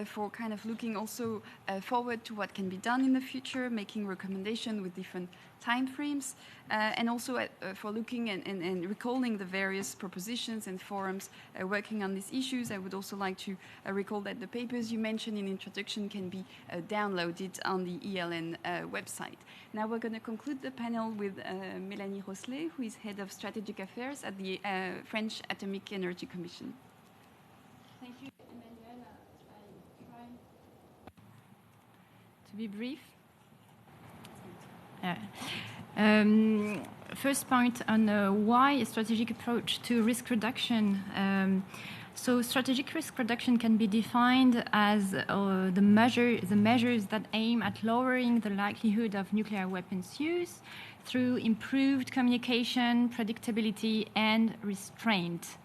for kind of looking also forward to what can be done in the future, making recommendations with different time frames, and also for looking and recalling the various propositions and forums working on these issues. I would also like to recall that the papers you mentioned in introduction can be downloaded on the ELN website. Now we're going to conclude the panel with Mélanie Rosselet, Bouchelet, who is head of strategic affairs at the French Atomic Energy Commission. Thank you, Emmanuel. I try to be brief. First point on why a strategic approach to risk reduction. So strategic risk reduction can be defined as the measures that aim at lowering the likelihood of nuclear weapons use through improved communication, predictability, and restraint.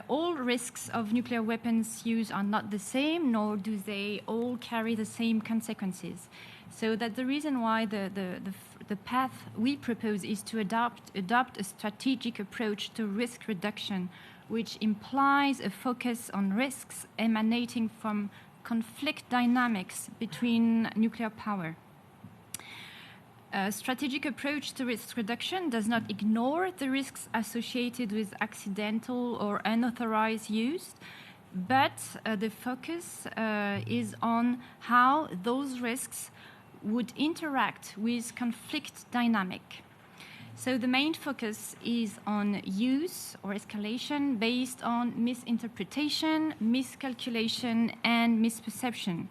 All risks of nuclear weapons use are not the same, nor do they all carry the same consequences. So that's the reason why the path we propose is to adopt a strategic approach to risk reduction, which implies a focus on risks emanating from conflict dynamics between nuclear power. A strategic approach to risk reduction does not ignore the risks associated with accidental or unauthorized use, but the focus is on how those risks would interact with conflict dynamic. So the main focus is on use or escalation based on misinterpretation, miscalculation, and misperception.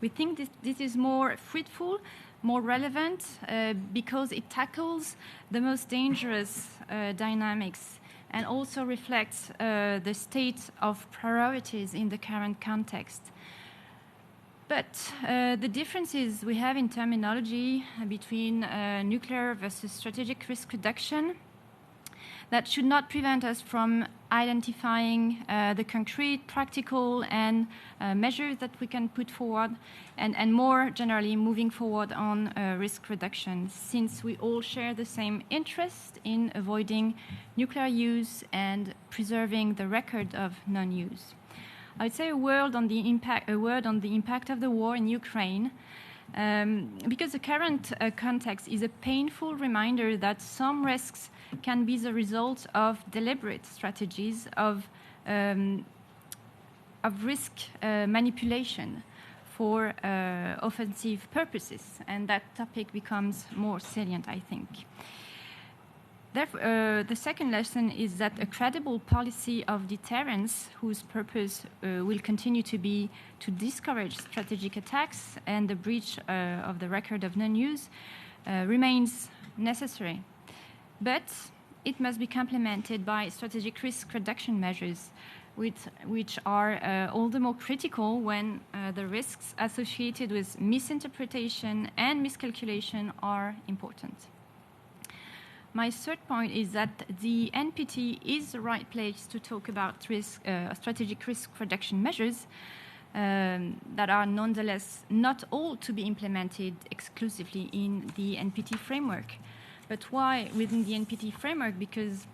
We think this is more fruitful, more relevant, because it tackles the most dangerous dynamics and also reflects the state of priorities in the current context. But the differences we have in terminology between nuclear versus strategic risk reduction, that should not prevent us from identifying the concrete, practical, and measures that we can put forward, and more generally moving forward on risk reduction, since we all share the same interest in avoiding nuclear use and preserving the record of non-use. I would say a word on the impact of the war in Ukraine, because the current context is a painful reminder that some risks can be the result of deliberate strategies of risk manipulation for offensive purposes, and that topic becomes more salient, I think. Therefore, the second lesson is that a credible policy of deterrence, whose purpose will continue to be to discourage strategic attacks and the breach of the record of non-use, remains necessary. But it must be complemented by strategic risk reduction measures, which are all the more critical when the risks associated with misinterpretation and miscalculation are important. My third point is that the NPT is the right place to talk about strategic risk reduction measures that are nonetheless not all to be implemented exclusively in the NPT framework. But why within the NPT framework? Because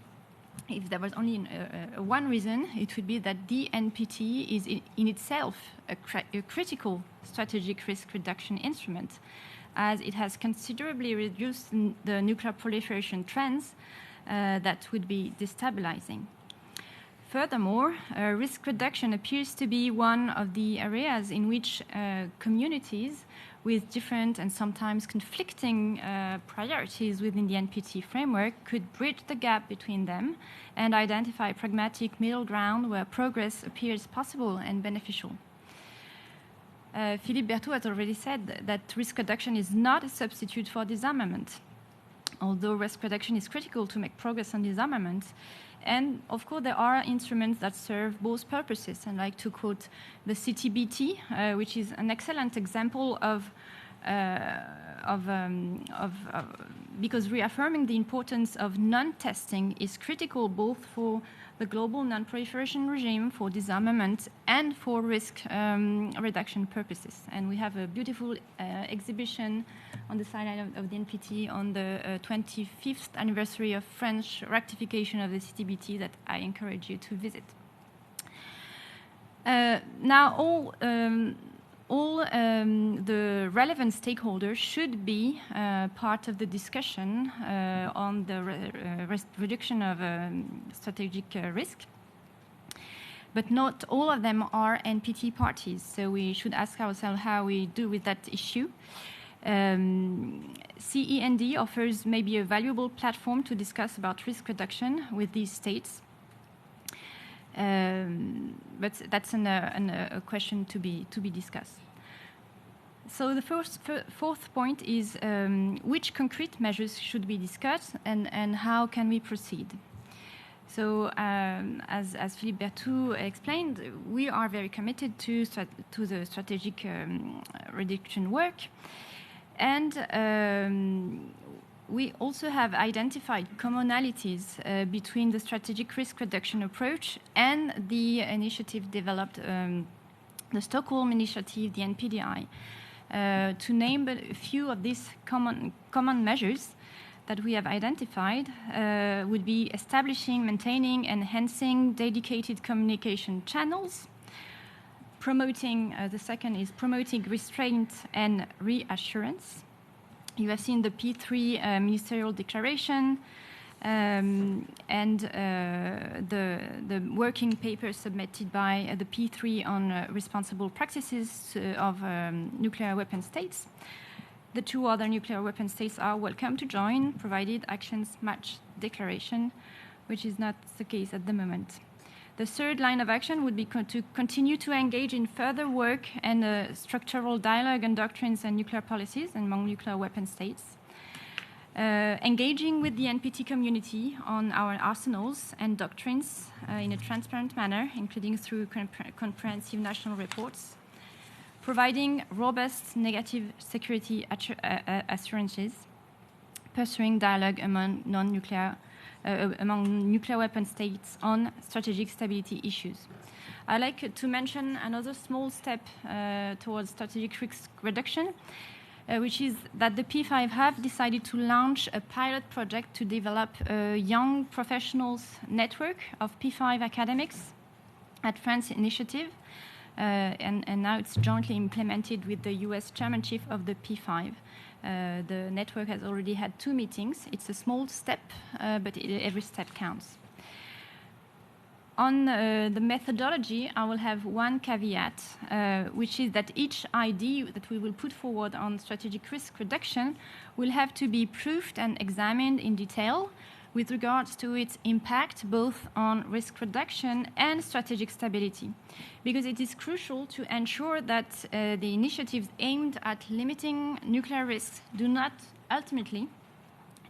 if there was only one reason, it would be that the NPT is in itself a critical strategic risk reduction instrument, as it has considerably reduced the nuclear proliferation trends that would be destabilizing. Furthermore, risk reduction appears to be one of the areas in which communities with different and sometimes conflicting priorities within the NPT framework could bridge the gap between them and identify pragmatic middle ground where progress appears possible and beneficial. Philippe Bertoux has already said that risk reduction is not a substitute for disarmament, although risk reduction is critical to make progress on disarmament. And of course, there are instruments that serve both purposes. I'd like to quote the CTBT, which is an excellent example because reaffirming the importance of non-testing is critical both for the global non-proliferation regime, for disarmament, and for risk reduction purposes. And we have a beautiful exhibition on the sideline of the NPT on the 25th anniversary of French ratification of the CTBT that I encourage you to visit. Now, all the relevant stakeholders should be part of the discussion on the reduction of strategic risk. But not all of them are NPT parties, so we should ask ourselves how we do with that issue. CEND offers maybe a valuable platform to discuss about risk reduction with these states. But that's a question to be discussed. So the fourth point is which concrete measures should be discussed and how can we proceed? So as Philippe Bertoux explained, we are very committed to the strategic reduction work. And we also have identified commonalities between the strategic risk reduction approach and the initiative developed, the Stockholm Initiative, the NPDI. To name a few of these common measures that we have identified would be establishing, maintaining, enhancing dedicated communication channels, promoting, the second is promoting restraint and reassurance. You have seen the P3 ministerial declaration and the working paper submitted by the P3 on responsible practices of nuclear weapon states. The two other nuclear weapon states are welcome to join, provided actions match declaration, which is not the case at the moment. The third line of action would be to continue to engage in further work and structural dialogue on doctrines and nuclear policies among nuclear weapon states. Engaging with the NPT community on our arsenals and doctrines in a transparent manner, including through comprehensive national reports. Providing robust negative security assurances. Pursuing dialogue among nuclear weapon states on strategic stability issues. I'd like to mention another small step towards strategic risk reduction, which is that the P5 have decided to launch a pilot project to develop a young professionals network of P5 academics at France Initiative, and now it's jointly implemented with the US chairmanship of the P5. The network has already had 2 meetings. It's a small step, but every step counts. On the methodology, I will have one caveat, which is that each idea that we will put forward on strategic risk reduction will have to be proved and examined in detail with regards to its impact both on risk reduction and strategic stability, because it is crucial to ensure that the initiatives aimed at limiting nuclear risks do not ultimately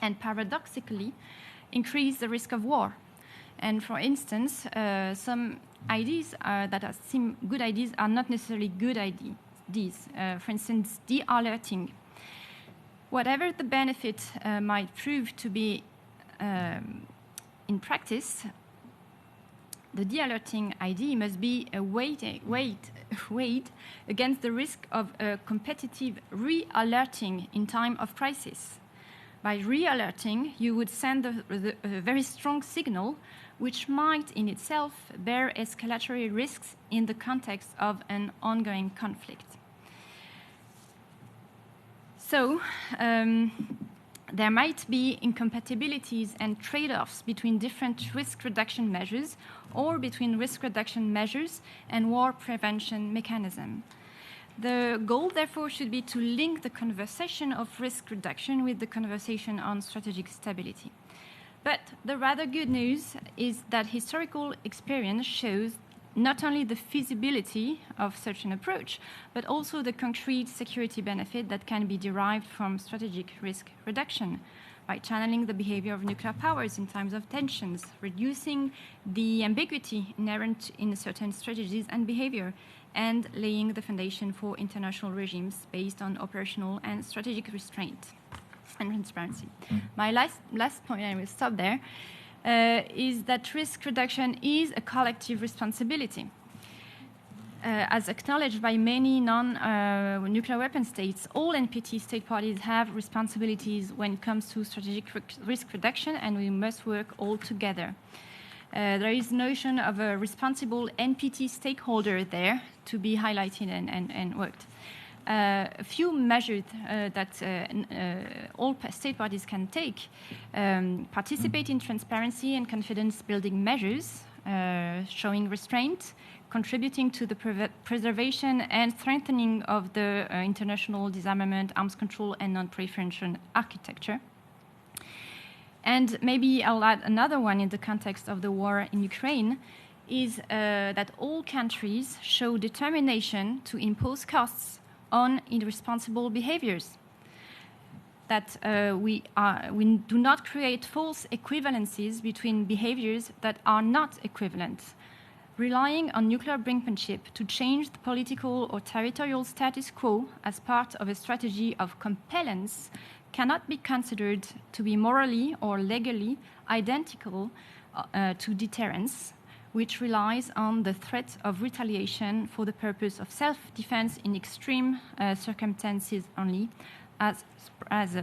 and paradoxically increase the risk of war. And for instance, some ideas that seem good ideas are not necessarily good ideas. For instance, de-alerting. Whatever the benefit might prove to be in practice, the de-alerting idea must be weighed against the risk of a competitive re-alerting in time of crisis. By re-alerting, you would send a very strong signal which might in itself bear escalatory risks in the context of an ongoing conflict. So, there might be incompatibilities and trade-offs between different risk reduction measures or between risk reduction measures and war prevention mechanism. The goal, therefore, should be to link the conversation of risk reduction with the conversation on strategic stability. But the rather good news is that historical experience shows not only the feasibility of such an approach, but also the concrete security benefit that can be derived from strategic risk reduction by channeling the behavior of nuclear powers in times of tensions, reducing the ambiguity inherent in certain strategies and behavior, and laying the foundation for international regimes based on operational and strategic restraint and transparency. My last point, I will stop there, is that risk reduction is a collective responsibility. As acknowledged by many non-nuclear weapon states, all NPT state parties have responsibilities when it comes to strategic risk reduction, and we must work all together. There is notion of a responsible NPT stakeholder there to be highlighted and worked. A few measures that all state parties can take: participate in transparency and confidence-building measures, showing restraint, contributing to the preservation and strengthening of the international disarmament, arms control, and non-proliferation architecture. And maybe I'll add another one in the context of the war in Ukraine, is that all countries show determination to impose costs on irresponsible behaviors. That we do not create false equivalencies between behaviors that are not equivalent. Relying on nuclear brinkmanship to change the political or territorial status quo as part of a strategy of compellence cannot be considered to be morally or legally identical to deterrence, which relies on the threat of retaliation for the purpose of self-defense in extreme circumstances only, as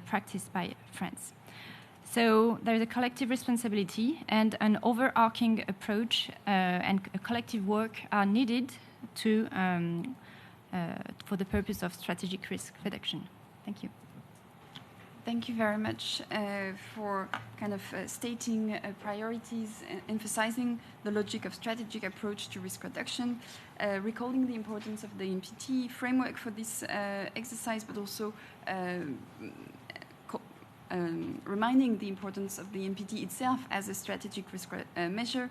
practiced by France. So there is a collective responsibility and an overarching approach and a collective work are needed to, for the purpose of strategic risk reduction. Thank you. Thank you very much for kind of stating priorities, emphasizing the logic of strategic approach to risk reduction, recalling the importance of the NPT framework for this exercise, but also reminding the importance of the NPT itself as a strategic risk measure,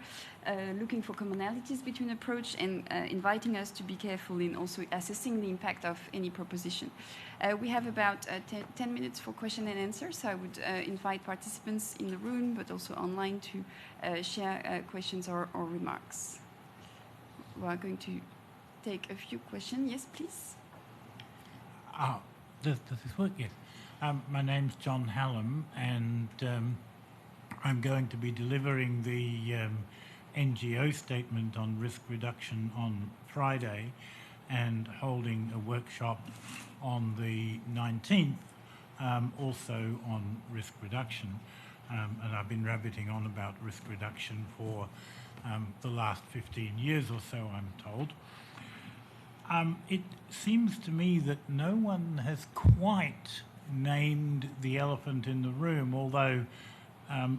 looking for commonalities between approach, and inviting us to be careful in also assessing the impact of any proposition. We have about 10 minutes for question and answer, so I would invite participants in the room, but also online, to share questions or remarks. We are going to take a few questions. Yes, please. Does this work? Yes. My name's John Hallam, and I'm going to be delivering the NGO statement on risk reduction on Friday and holding a workshop on the 19th also on risk reduction. And I've been rabbiting on about risk reduction for the last 15 years or so, I'm told. It seems to me that no one has quite named the elephant in the room, although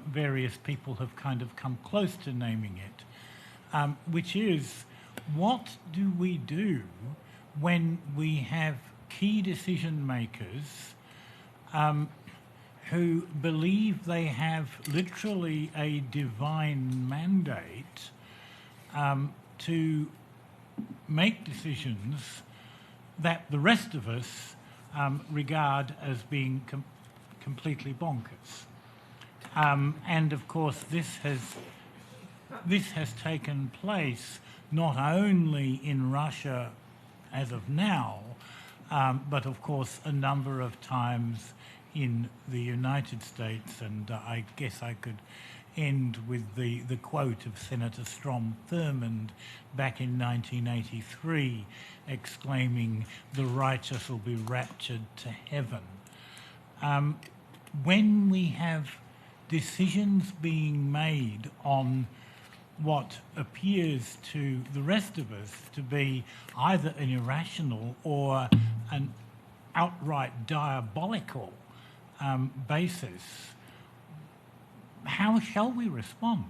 various people have kind of come close to naming it, which is, what do we do when we have key decision makers who believe they have literally a divine mandate to make decisions that the rest of us regard as being completely bonkers. And of course this has taken place not only in Russia as of now, but of course a number of times in the United States. And I guess I could end with the quote of Senator Strom Thurmond back in 1983, exclaiming, "The righteous will be raptured to heaven." When we have decisions being made on what appears to the rest of us to be either an irrational or an outright diabolical basis, how shall we respond?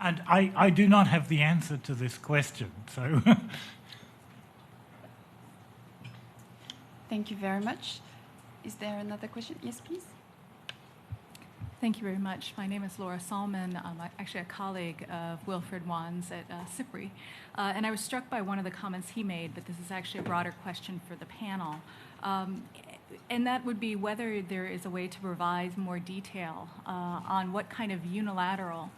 And I do not have the answer to this question, so... Thank you very much. Is there another question? Yes, please. Thank you very much. My name is Laura Salmon. I'm actually a colleague of Wilfred Wan's at CIPRI. And I was struck by one of the comments he made, but this is actually a broader question for the panel. And that would be whether there is a way to provide more detail on what kind of unilateral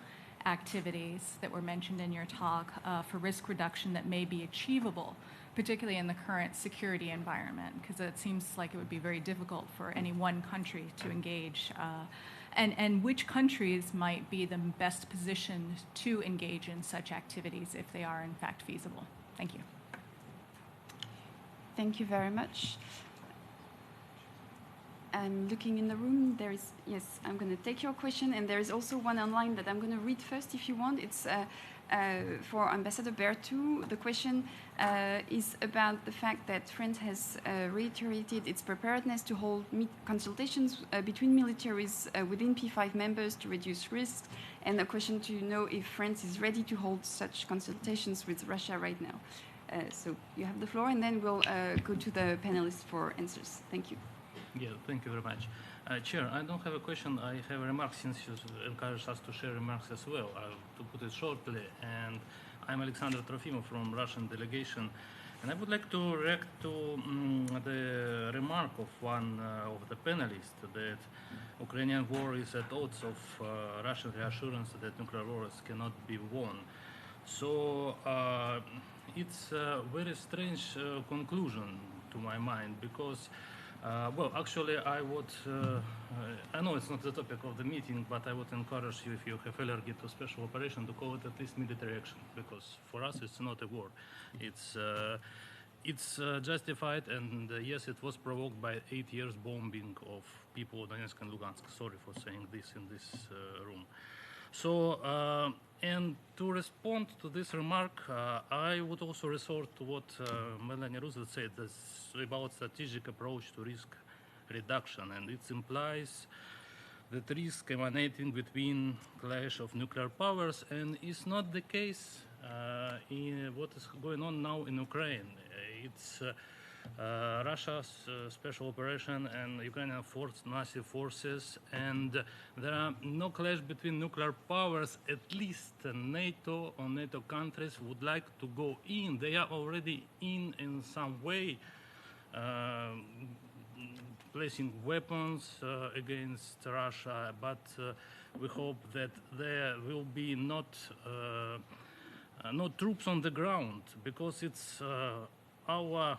activities that were mentioned in your talk for risk reduction that may be achievable, particularly in the current security environment, because it seems like it would be very difficult for any one country to engage. And which countries might be the best positioned to engage in such activities if they are in fact feasible? Thank you. Thank you very much. I'm looking in the room. There is, yes, I'm going to take your question, and there is also one online that I'm going to read first if you want. It's For Ambassador Bertoux, the question is about the fact that France has reiterated its preparedness to hold consultations between militaries within P5 members to reduce risks, and a question to know if France is ready to hold such consultations with Russia right now. So you have the floor, and then we'll go to the panelists for answers. Thank you. Yeah, thank you very much. Chair, I don't have a question. I have a remark since you encouraged us to share remarks as well. To put it shortly, and I'm Alexander Trofimov from Russian delegation, and I would like to react to the remark of one of the panelists that Ukrainian war is at odds of Russian reassurance that nuclear wars cannot be won. So it's a very strange conclusion to my mind, because well, actually, I would, I know it's not the topic of the meeting, but I would encourage you, if you have allergy to special operation, to call it at least military action, because for us it's not a war. It's justified, and yes, it was provoked by 8 years bombing of people of Donetsk and Lugansk. Sorry for saying this in this room. So, and to respond to this remark, I would also resort to what Melanie Roosevelt said about strategic approach to risk reduction, and it implies that risk emanating between clash of nuclear powers, and it's not the case in what is going on now in Ukraine. It's Russia's special operation and Ukrainian Nazi forces, and there are no clash between nuclear powers. At least NATO or NATO countries would like to go in. They are already in some way, placing weapons against Russia, but we hope that there will be not troops on the ground, because it's our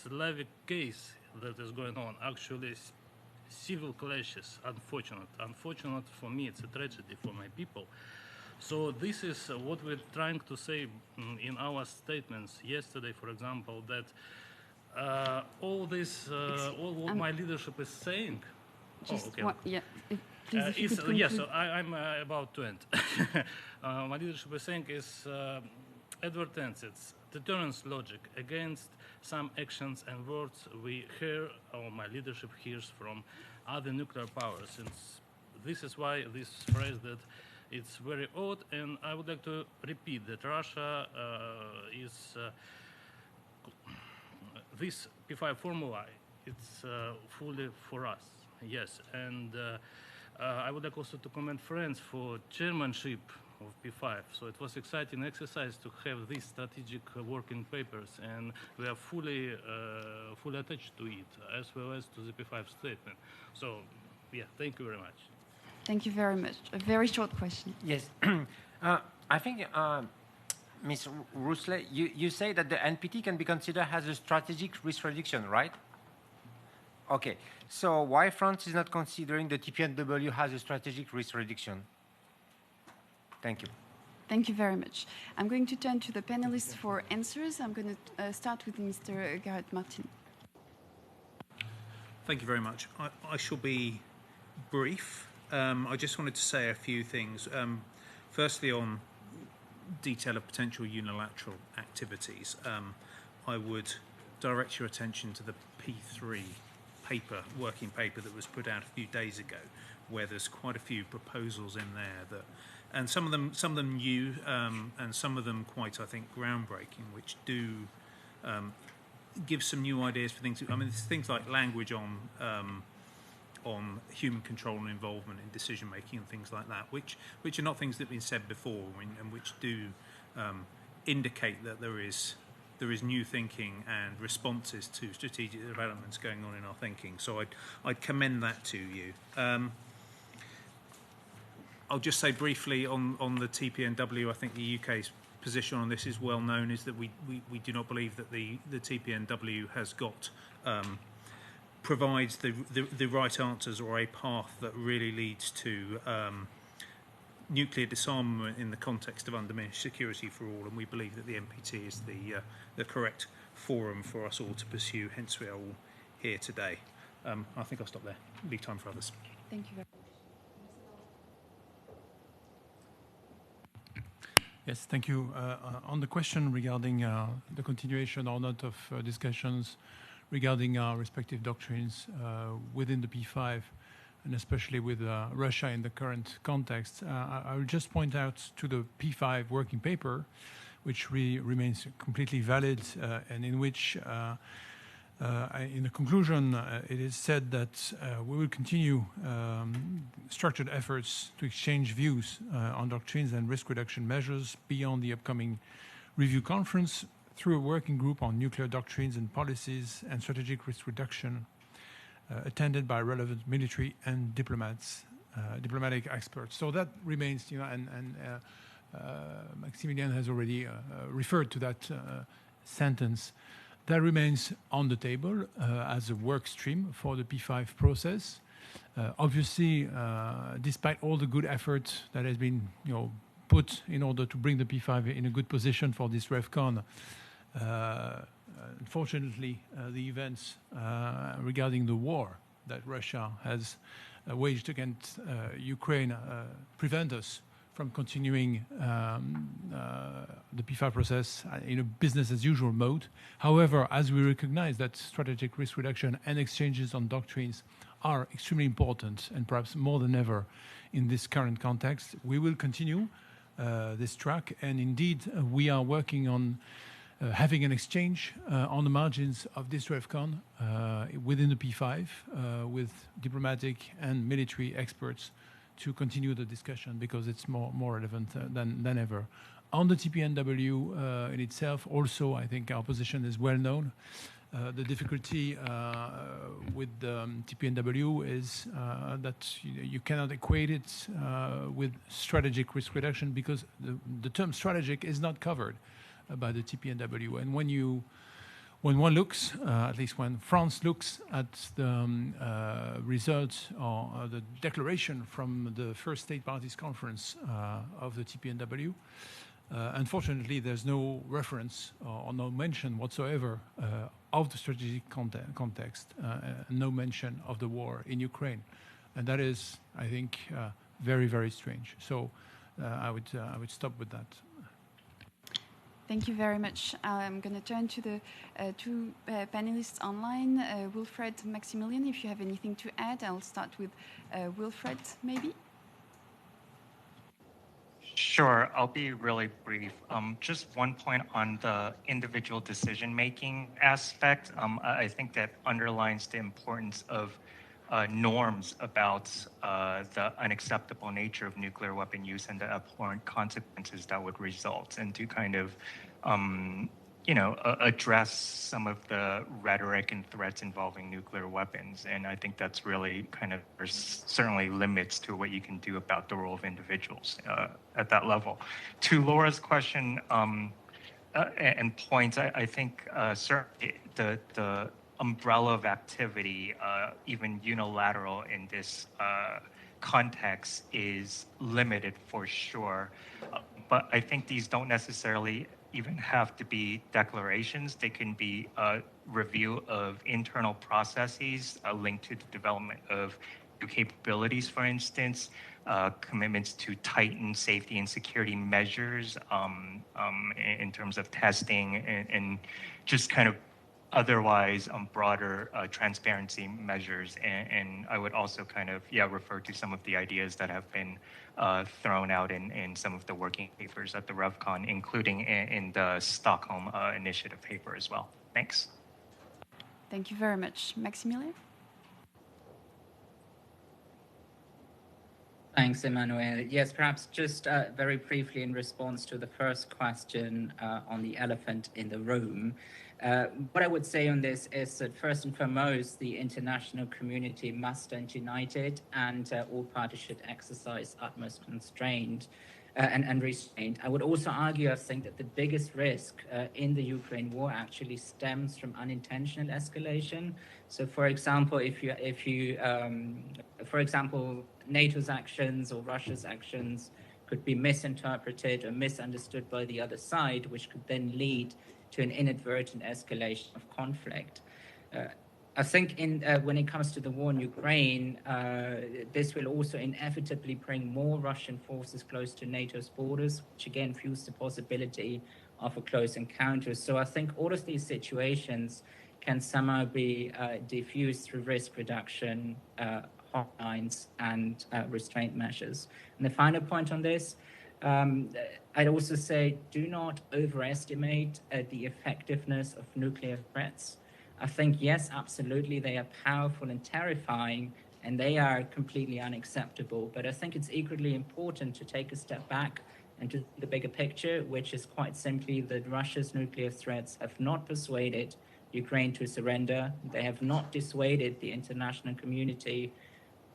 Slavic case that is going on. Actually, civil clashes, unfortunate for me, it's a tragedy for my people. So this is what we're trying to say in our statements yesterday, for example, that all this, all what my leadership is saying. Just okay. Yeah, please, if you could conclude. Yes, so I'm about to end. My leadership is saying is advertences, deterrence logic against some actions and words we hear, or my leadership hears from other nuclear powers. And this is why this phrase that it's very odd, and I would like to repeat that Russia is this P5 formula, it's fully for us, yes. And I would like also to commend France for chairmanship of P5. So it was exciting exercise to have these strategic working papers, and we are fully attached to it, as well as to the P5 statement. So, yeah, thank you very much. Thank you very much. A very short question. Yes. I think, Ms. Rousselet, you say that the NPT can be considered as a strategic risk reduction, right? Okay. So why France is not considering the TPNW as a strategic risk reduction? Thank you. Thank you very much. I'm going to turn to the panelists for answers. I'm going to start with Mr. Garret Martin. Thank you very much. I shall be brief. I just wanted to say a few things. Firstly, on detail of potential unilateral activities, I would direct your attention to the P3 paper, working paper that was put out a few days ago, where there's quite a few proposals in there that, and some of them new, and some of them quite, I think, groundbreaking, which do give some new ideas for things. I mean, it's things like language on human control and involvement in decision making and things like that, which are not things that have been said before, and which do indicate that there is new thinking and responses to strategic developments going on in our thinking. So I'd commend that to you. I'll just say briefly on the TPNW, I think the UK's position on this is well known, is that we do not believe that the TPNW has got provides the right answers or a path that really leads to nuclear disarmament in the context of undiminished security for all, and we believe that the NPT is the correct forum for us all to pursue, hence we are all here today. I think I'll stop there. Leave time for others. Thank you very much. Yes, thank you. On the question regarding the continuation or not of discussions regarding our respective doctrines within the P5, and especially with Russia in the current context, I will just point out to the P5 working paper, which remains completely valid, and in which, in the conclusion, it is said that we will continue structured efforts to exchange views on doctrines and risk reduction measures beyond the upcoming review conference through a working group on nuclear doctrines and policies and strategic risk reduction, attended by relevant military and diplomatic experts. So that remains, and Maximilian has already referred to that sentence. That remains on the table as a work stream for the P5 process. Obviously, despite all the good effort that has been, put in order to bring the P5 in a good position for this RevCon, unfortunately, the events regarding the war that Russia has waged against Ukraine prevent us from continuing the P5 process in a business as usual mode. However, as we recognize that strategic risk reduction and exchanges on doctrines are extremely important, and perhaps more than ever in this current context, we will continue this track. And indeed, we are working on having an exchange on the margins of this RevCon within the P5 with diplomatic and military experts to continue the discussion, because it's more relevant than ever. On the TPNW in itself, also, I think our position is well known. The difficulty with the TPNW is that you cannot equate it with strategic risk reduction, because the term strategic is not covered by the TPNW. And when one looks, at least when France looks at the results or the declaration from the first state parties conference of the TPNW, unfortunately, there's no reference or no mention whatsoever of the strategic context, no mention of the war in Ukraine. And that is, I think, very, very strange. So I would stop with that. Thank you very much. I'm going to turn to the two panelists online. Wilfred, Maximilian, if you have anything to add, I'll start with Wilfred, maybe. Sure, I'll be really brief. Just one point on the individual decision-making aspect. I think that underlines the importance of norms about the unacceptable nature of nuclear weapon use and the abhorrent consequences that would result, and to kind of, address some of the rhetoric and threats involving nuclear weapons. And I think that's really there's certainly limits to what you can do about the role of individuals at that level. To Laura's question and points, I think certainly the umbrella of activity, even unilateral in this context, is limited for sure. But I think these don't necessarily even have to be declarations. They can be a review of internal processes linked to the development of new capabilities, for instance, commitments to tighten safety and security measures in terms of testing, and just otherwise broader transparency measures. And I would also refer to some of the ideas that have been thrown out in some of the working papers at the RevCon, including in the Stockholm Initiative paper as well. Thanks. Thank you very much. Maximilian? Thanks, Emmanuel. Yes, perhaps just very briefly in response to the first question on the elephant in the room. What I would say on this is that first and foremost, the international community must stand united, and all parties should exercise utmost constraint and restraint. I would also argue, I think, that the biggest risk in the Ukraine war actually stems from unintentional escalation. So, for example, for example, NATO's actions or Russia's actions could be misinterpreted or misunderstood by the other side, which could then lead to an inadvertent escalation of conflict. I think when it comes to the war in Ukraine, this will also inevitably bring more Russian forces close to NATO's borders, which again fuels the possibility of a close encounter. So I think all of these situations can somehow be diffused through risk reduction, hotlines, and restraint measures. And the final point on this, I'd also say do not overestimate the effectiveness of nuclear threats. I think, yes, absolutely, they are powerful and terrifying, and they are completely unacceptable. But I think it's equally important to take a step back and to the bigger picture, which is quite simply that Russia's nuclear threats have not persuaded Ukraine to surrender. They have not dissuaded the international community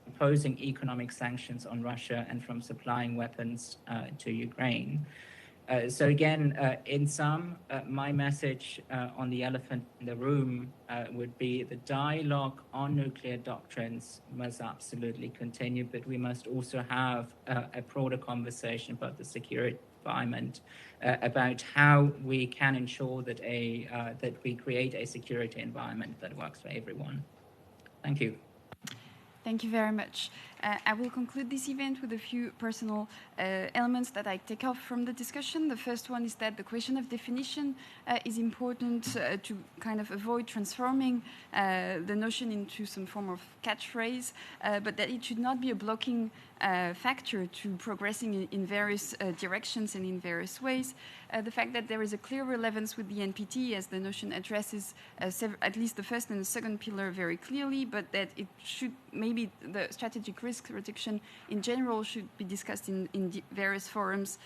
imposing economic sanctions on Russia and from supplying weapons to Ukraine. So again, in sum, my message on the elephant in the room would be the dialogue on nuclear doctrines must absolutely continue, but we must also have a broader conversation about the security environment, about how we can ensure that that we create a security environment that works for everyone. Thank you. Thank you very much. I will conclude this event with a few personal elements that I take off from the discussion. The first one is that the question of definition is important to kind of avoid transforming the notion into some form of catchphrase, but that it should not be a blocking factor to progressing in various directions and in various ways. The fact that there is a clear relevance with the NPT as the notion addresses at least the first and the second pillar very clearly, but that it should maybe the strategic risk reduction in general should be discussed in various forums,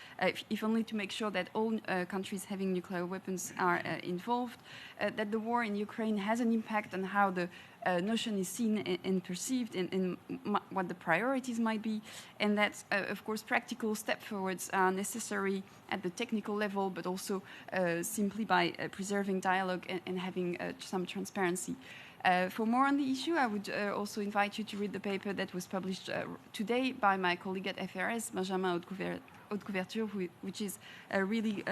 if only to make sure that all countries having nuclear weapons are involved, that the war in Ukraine has an impact on how the notion is seen and perceived and what the priorities might be, and that, of course, practical step forwards are necessary at the technical level, but also simply by preserving dialogue and having some transparency. For more on the issue, I would also invite you to read the paper that was published today by my colleague at FRS, Benjamin Haute-Couverture, which is really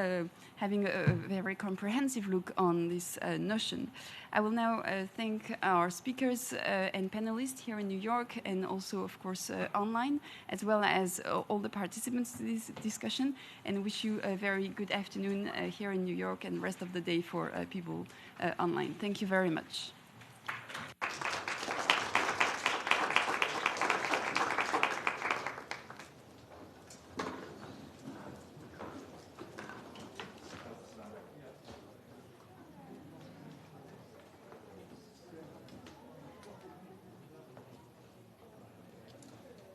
having a very comprehensive look on this notion. I will now thank our speakers and panelists here in New York and also, of course, online, as well as all the participants to this discussion, and wish you a very good afternoon here in New York and the rest of the day for people online. Thank you very much.